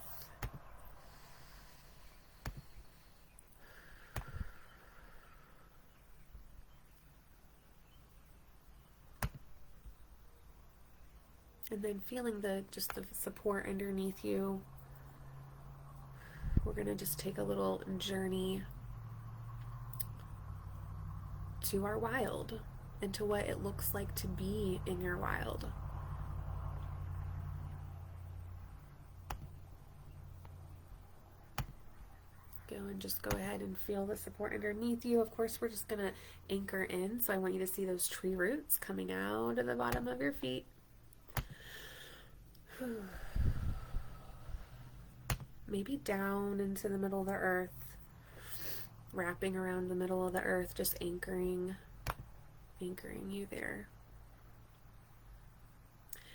And then feeling just the support underneath you. We're going to just take a little journey to our wild and to what it looks like to be in your wild. Just go ahead and feel the support underneath you. Of course, we're just going to anchor in. So I want you to see those tree roots coming out of the bottom of your feet. Maybe down into the middle of the earth, wrapping around the middle of the earth, just anchoring you there.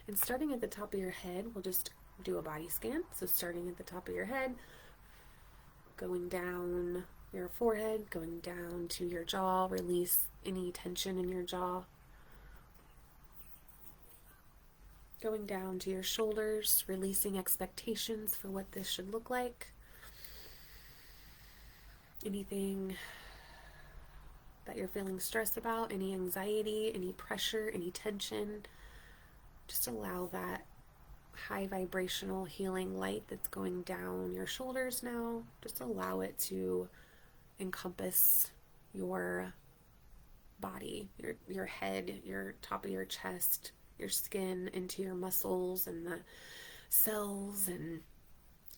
And starting at the top of your head, we'll just do a body scan. So starting at the top of your head, going down your forehead, going down to your jaw, release any tension in your jaw. Going down to your shoulders, releasing expectations for what this should look like. Anything that you're feeling stressed about, any anxiety, any pressure, any tension, just allow that high vibrational healing light that's going down your shoulders now, just allow it to encompass your body, your head, your top of your chest, your skin, into your muscles and the cells and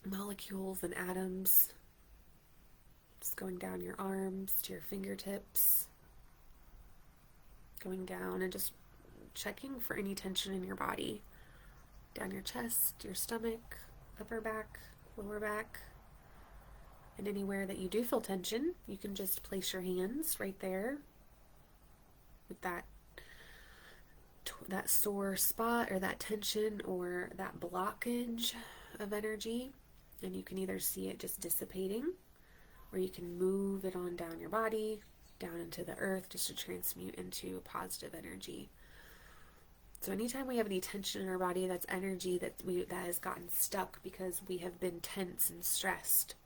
molecules and atoms. Just going down your arms to your fingertips, going down and just checking for any tension in your body. Down your chest, your stomach, upper back, lower back, and anywhere that you do feel tension, you can just place your hands right there with that sore spot or that tension or that blockage of energy, and you can either see it just dissipating, or you can move it on down your body, down into the earth, just to transmute into positive energy. So anytime we have any tension in our body, that's energy that has gotten stuck because we have been tense and stressed.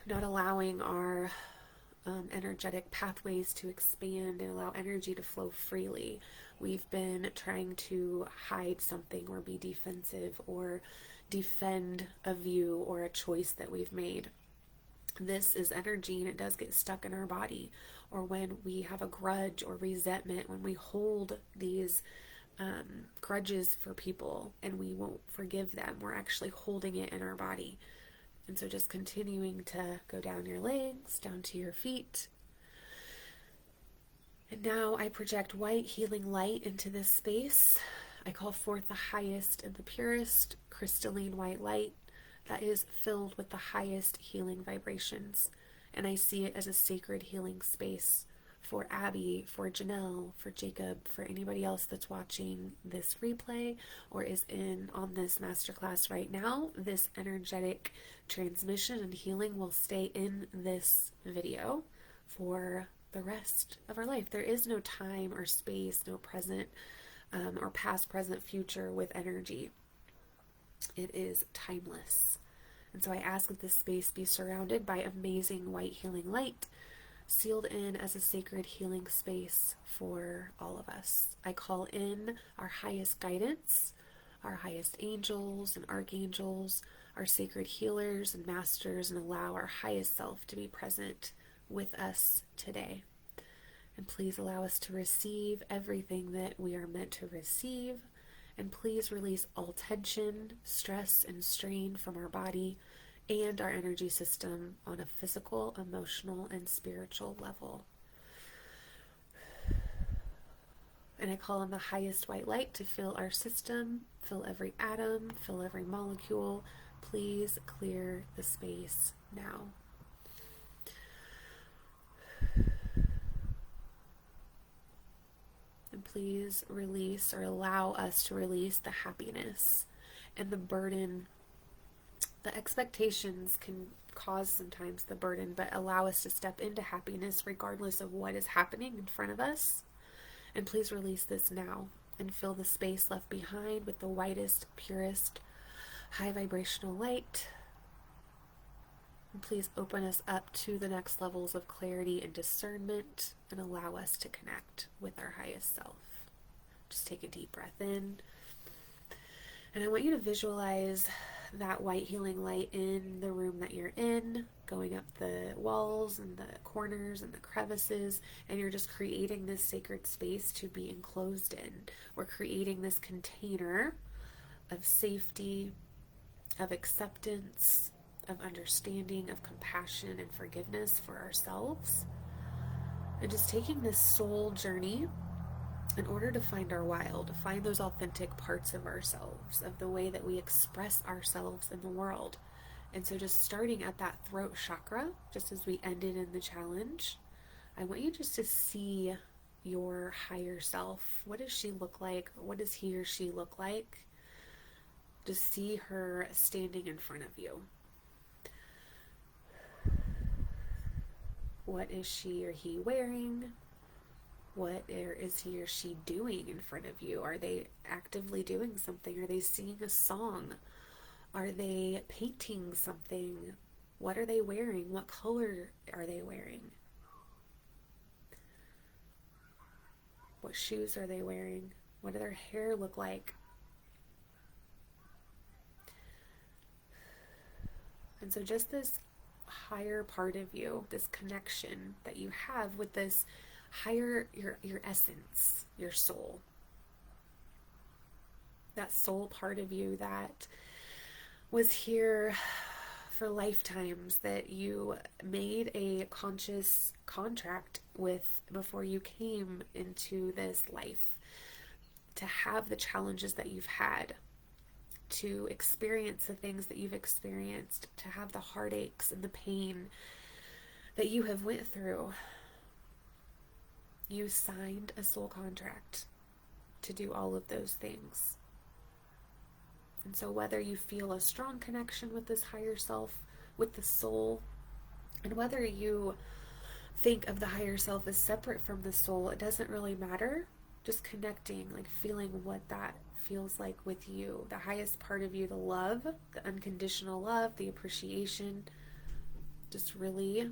Not allowing our energetic pathways to expand and allow energy to flow freely. We've been trying to hide something or be defensive or defend a view or a choice that we've made. This is energy, and it does get stuck in our body. Or when we have a grudge or resentment, when we hold these grudges for people and we won't forgive them, we're actually holding it in our body. And so just continuing to go down your legs, down to your feet. And now I project white healing light into this space. I call forth the highest and the purest crystalline white light that is filled with the highest healing vibrations. And I see it as a sacred healing space for Abby, for Janelle, for Jacob, for anybody else that's watching this replay or is in on this masterclass right now. This energetic transmission and healing will stay in this video for the rest of our life. There is no time or space, no present or past, present, future with energy. It is timeless. And so I ask that this space be surrounded by amazing white healing light, sealed in as a sacred healing space for all of us. I call in our highest guidance, our highest angels and archangels, our sacred healers and masters, and allow our highest self to be present with us today. And please allow us to receive everything that we are meant to receive. And please release all tension, stress, and strain from our body and our energy system on a physical, emotional, and spiritual level. And I call on the highest white light to fill our system, fill every atom, fill every molecule. Please clear the space now. And please release, or allow us to release, the happiness and the burden. The expectations can cause sometimes the burden, but allow us to step into happiness regardless of what is happening in front of us. And please release this now and fill the space left behind with the whitest, purest, high vibrational light. And please open us up to the next levels of clarity and discernment, and allow us to connect with our highest self. Just take a deep breath in. And I want you to visualize that white healing light in the room that you're in, going up the walls and the corners and the crevices, and you're just creating this sacred space to be enclosed in. We're creating this container of safety, of acceptance, of understanding, of compassion and forgiveness for ourselves. And just taking this soul journey in order to find our wild, to find those authentic parts of ourselves, of the way that we express ourselves in the world. And so just starting at that throat chakra, just as we ended in the challenge, I want you just to see your higher self. What does she look like? What does he or she look like? Just see her standing in front of you. What is she or he wearing? What is he or she doing in front of you? Are they actively doing something? Are they singing a song? Are they painting something? What are they wearing? What color are they wearing? What shoes are they wearing? What does their hair look like? And so just this higher part of you, this connection that you have with this higher, your essence, your soul. That soul part of you that was here for lifetimes, that you made a conscious contract with before you came into this life, to have the challenges that you've had, to experience the things that you've experienced, to have the heartaches and the pain that you have went through. You signed a soul contract to do all of those things. And so whether you feel a strong connection with this higher self, with the soul, and whether you think of the higher self as separate from the soul, it doesn't really matter. Just connecting, like feeling what that feels like with you. The highest part of you, the love, the unconditional love, the appreciation. Just really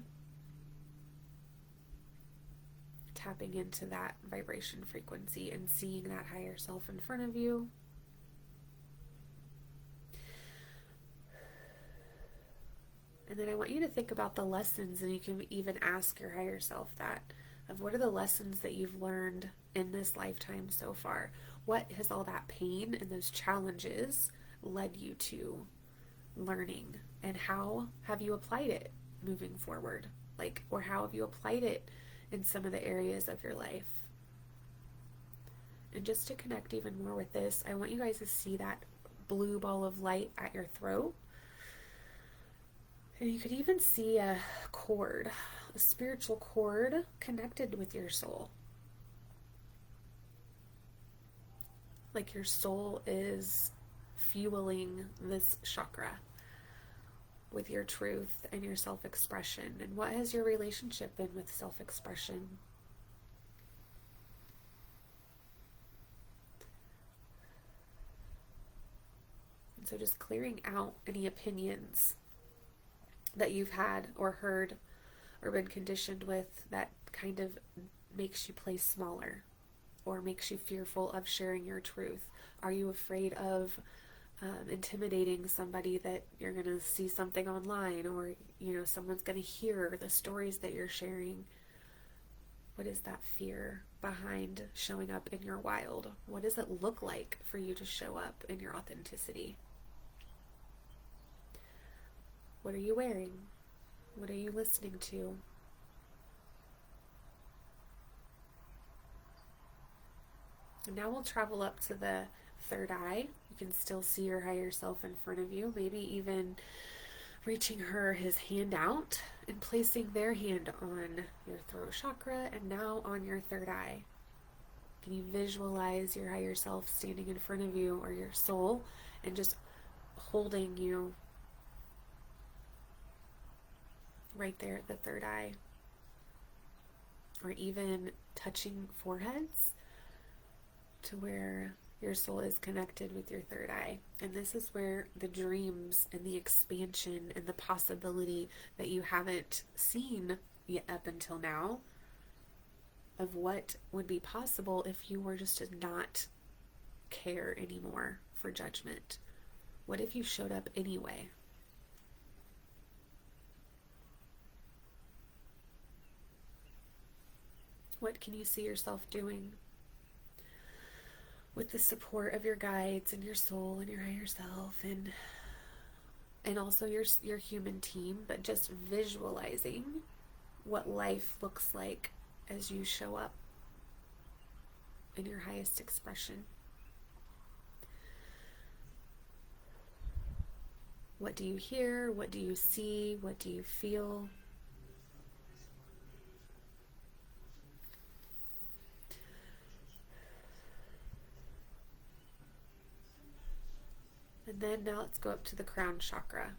tapping into that vibration frequency and seeing that higher self in front of you. And then I want you to think about the lessons, and you can even ask your higher self that, of what are the lessons that you've learned in this lifetime so far? What has all that pain and those challenges led you to learning? And how have you applied it moving forward? Or how have you applied it in some of the areas of your life? And just to connect even more with this, I want you guys to see that blue ball of light at your throat. And you could even see a cord, a spiritual cord connected with your soul. Like your soul is fueling this chakra with your truth and your self-expression. And what has your relationship been with self-expression? And so just clearing out any opinions that you've had or heard or been conditioned with that kind of makes you play smaller or makes you fearful of sharing your truth. Are you afraid of intimidating somebody, that you're going to see something online, or someone's going to hear the stories that you're sharing? What is that fear behind showing up in your wild? What does it look like for you to show up in your authenticity? What are you wearing? What are you listening to? And now we'll travel up to the third eye. You can still see your higher self in front of you, maybe even reaching his hand out and placing their hand on your throat chakra and now on your third eye. Can you visualize your higher self standing in front of you, or your soul, and just holding you right there at the third eye? Or even touching foreheads to where your soul is connected with your third eye. And this is where the dreams and the expansion and the possibility that you haven't seen yet up until now of what would be possible if you were just to not care anymore for judgment. What if you showed up anyway? What can you see yourself doing with the support of your guides and your soul and your higher self, and also your human team, but just visualizing what life looks like as you show up in your highest expression? What do you hear? What do you see? What do you feel? And then now let's go up to the crown chakra,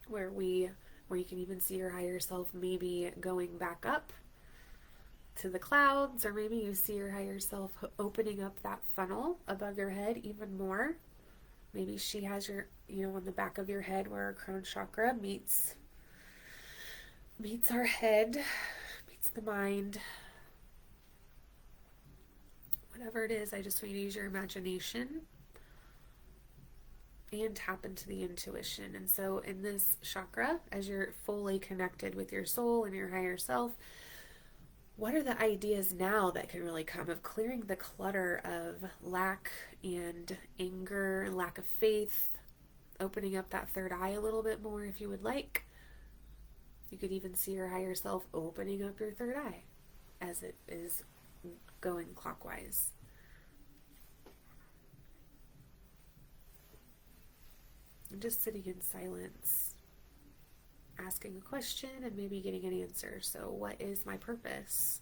where you can even see your higher self maybe going back up to the clouds, or maybe you see your higher self opening up that funnel above your head even more. Maybe she has your, on the back of your head where our crown chakra meets our head, meets the mind. Whatever it is, I just want you to use your imagination and tap into the intuition. And so in this chakra, as you're fully connected with your soul and your higher self, what are the ideas now that can really come of clearing the clutter of lack and anger and lack of faith, opening up that third eye a little bit more if you would like. You could even see your higher self opening up your third eye as it is going clockwise. And just sitting in silence, asking a question and maybe getting an answer. So what is my purpose?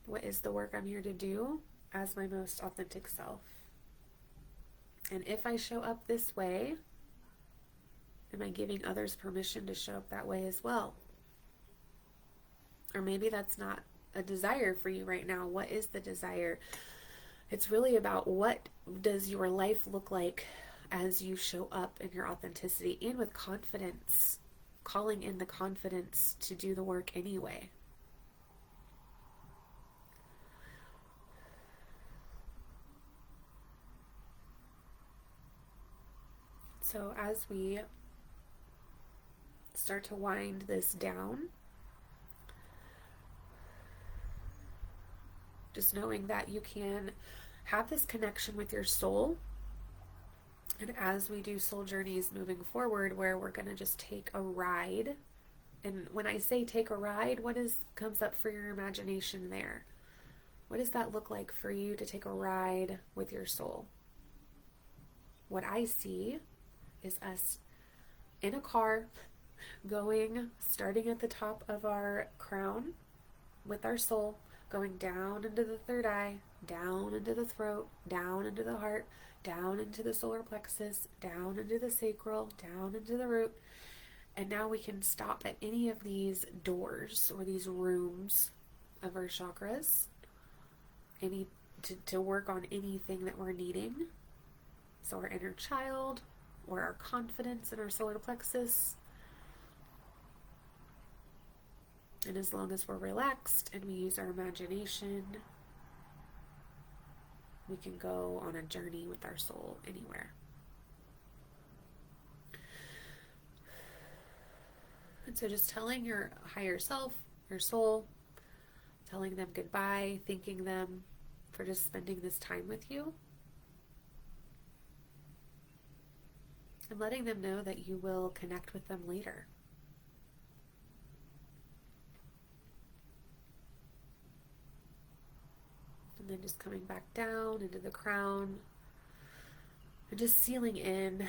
What is the work I'm here to do as my most authentic self? And if I show up this way, am I giving others permission to show up that way as well? Or maybe that's not a desire for you right now. What is the desire? It's really about, what does your life look like as you show up in your authenticity and with confidence, calling in the confidence to do the work anyway. So as we start to wind this down, just knowing that you can have this connection with your soul. And as we do soul journeys moving forward, where we're going to just take a ride. And when I say take a ride, comes up for your imagination there? What does that look like for you to take a ride with your soul? What I see is us in a car starting at the top of our crown with our soul, going down into the third eye, down into the throat, down into the heart, down into the solar plexus, down into the sacral, down into the root. And now we can stop at any of these doors or these rooms of our chakras, to work on anything that we're needing. So our inner child, or our confidence in our solar plexus. And as long as we're relaxed and we use our imagination, we can go on a journey with our soul anywhere. And so just telling your higher self, your soul, telling them goodbye, thanking them for just spending this time with you. and letting them know that you will connect with them later. And then just coming back down into the crown and just sealing in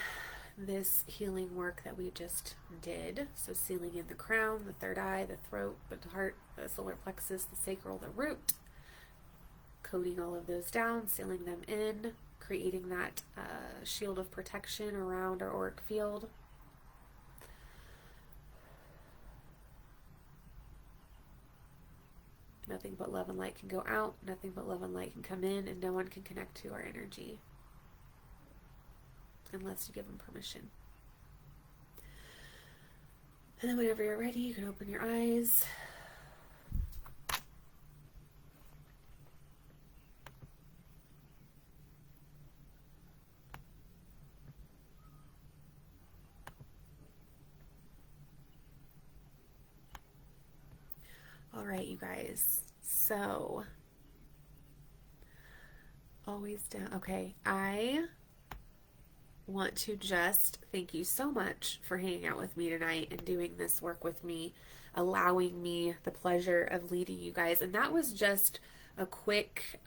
this healing work that we just did. So sealing in the crown, the third eye, the throat, the heart, the solar plexus, the sacral, the root, coating all of those down, sealing them in, creating that shield of protection around our auric field. Nothing but love and light can go out, nothing but love and light can come in, and no one can connect to our energy unless you give them permission. And then whenever you're ready, you can open your eyes. All right, you guys. So, always down. Okay, I want to just thank you so much for hanging out with me tonight and doing this work with me, allowing me the pleasure of leading you guys. And that was just a quick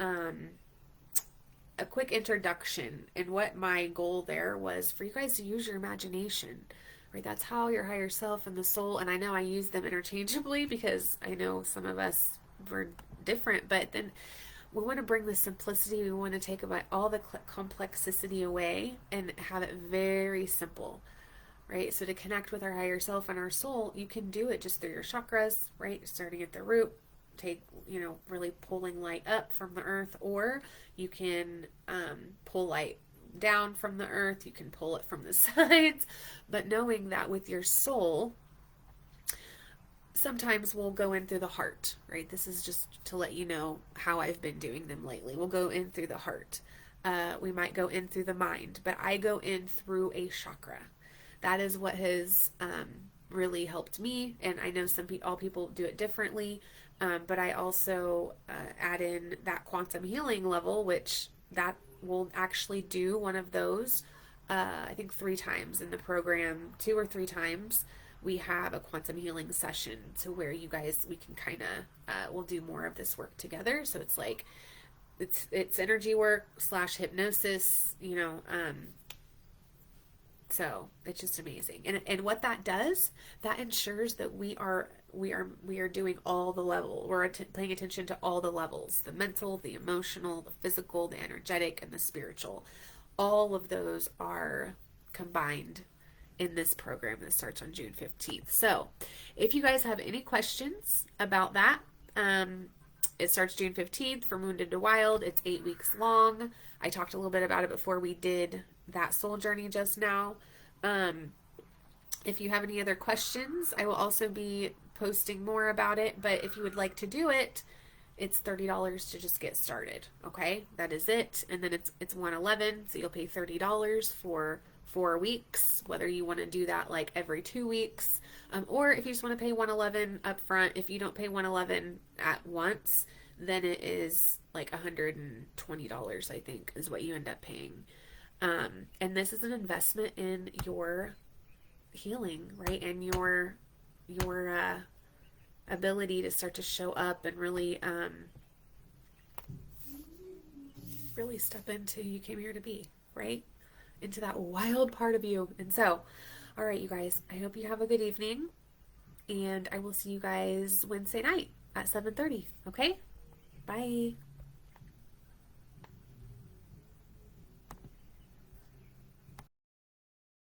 introduction. And what my goal there was for you guys to use your imagination. Right, that's how your higher self and the soul, and I know I use them interchangeably because I know some of us were different, but then we want to bring the simplicity, we want to take about all the complexity away and have it very simple, right? So to connect with our higher self and our soul, you can do it just through your chakras, right? Starting at the root, really pulling light up from the earth, or you can pull light down from the earth, you can pull it from the sides, but knowing that with your soul, sometimes we'll go in through the heart, right? This is just to let you know how I've been doing them lately. We'll go in through the heart. We might go in through the mind, but I go in through a chakra. That is what has really helped me, and I know all people do it differently, but I also add in that quantum healing level, which that we'll actually do one of those, I think 3 times in the program, 2 or 3 times. We have a quantum healing session to where we can kind of, we'll do more of this work together. So it's like, it's energy work / hypnosis, so it's just amazing. And what that does, that ensures that we are doing all the level. We're paying attention to all the levels, the mental, the emotional, the physical, the energetic, and the spiritual. All of those are combined in this program that starts on June 15th. So if you guys have any questions about that, it starts June 15th from Wounded to Wild. It's 8 weeks long. I talked a little bit about it before we did that soul journey just now. If you have any other questions, I will also be posting more about it, but if you would like to do it, it's $30 to just get started. Okay, that is it. And then it's $111, so you'll pay $30 for 4 weeks, whether you want to do that like every 2 weeks, or if you just want to pay $111 up front. If you don't pay $111 at once, then it is like $120, I think, is what you end up paying. And this is an investment in your healing, right? And your ability to start to show up and really step into who you came here to be, right? Into that wild part of you. And so, all right, you guys, I hope you have a good evening, and I will see you guys Wednesday night at 7:30. Okay? Bye.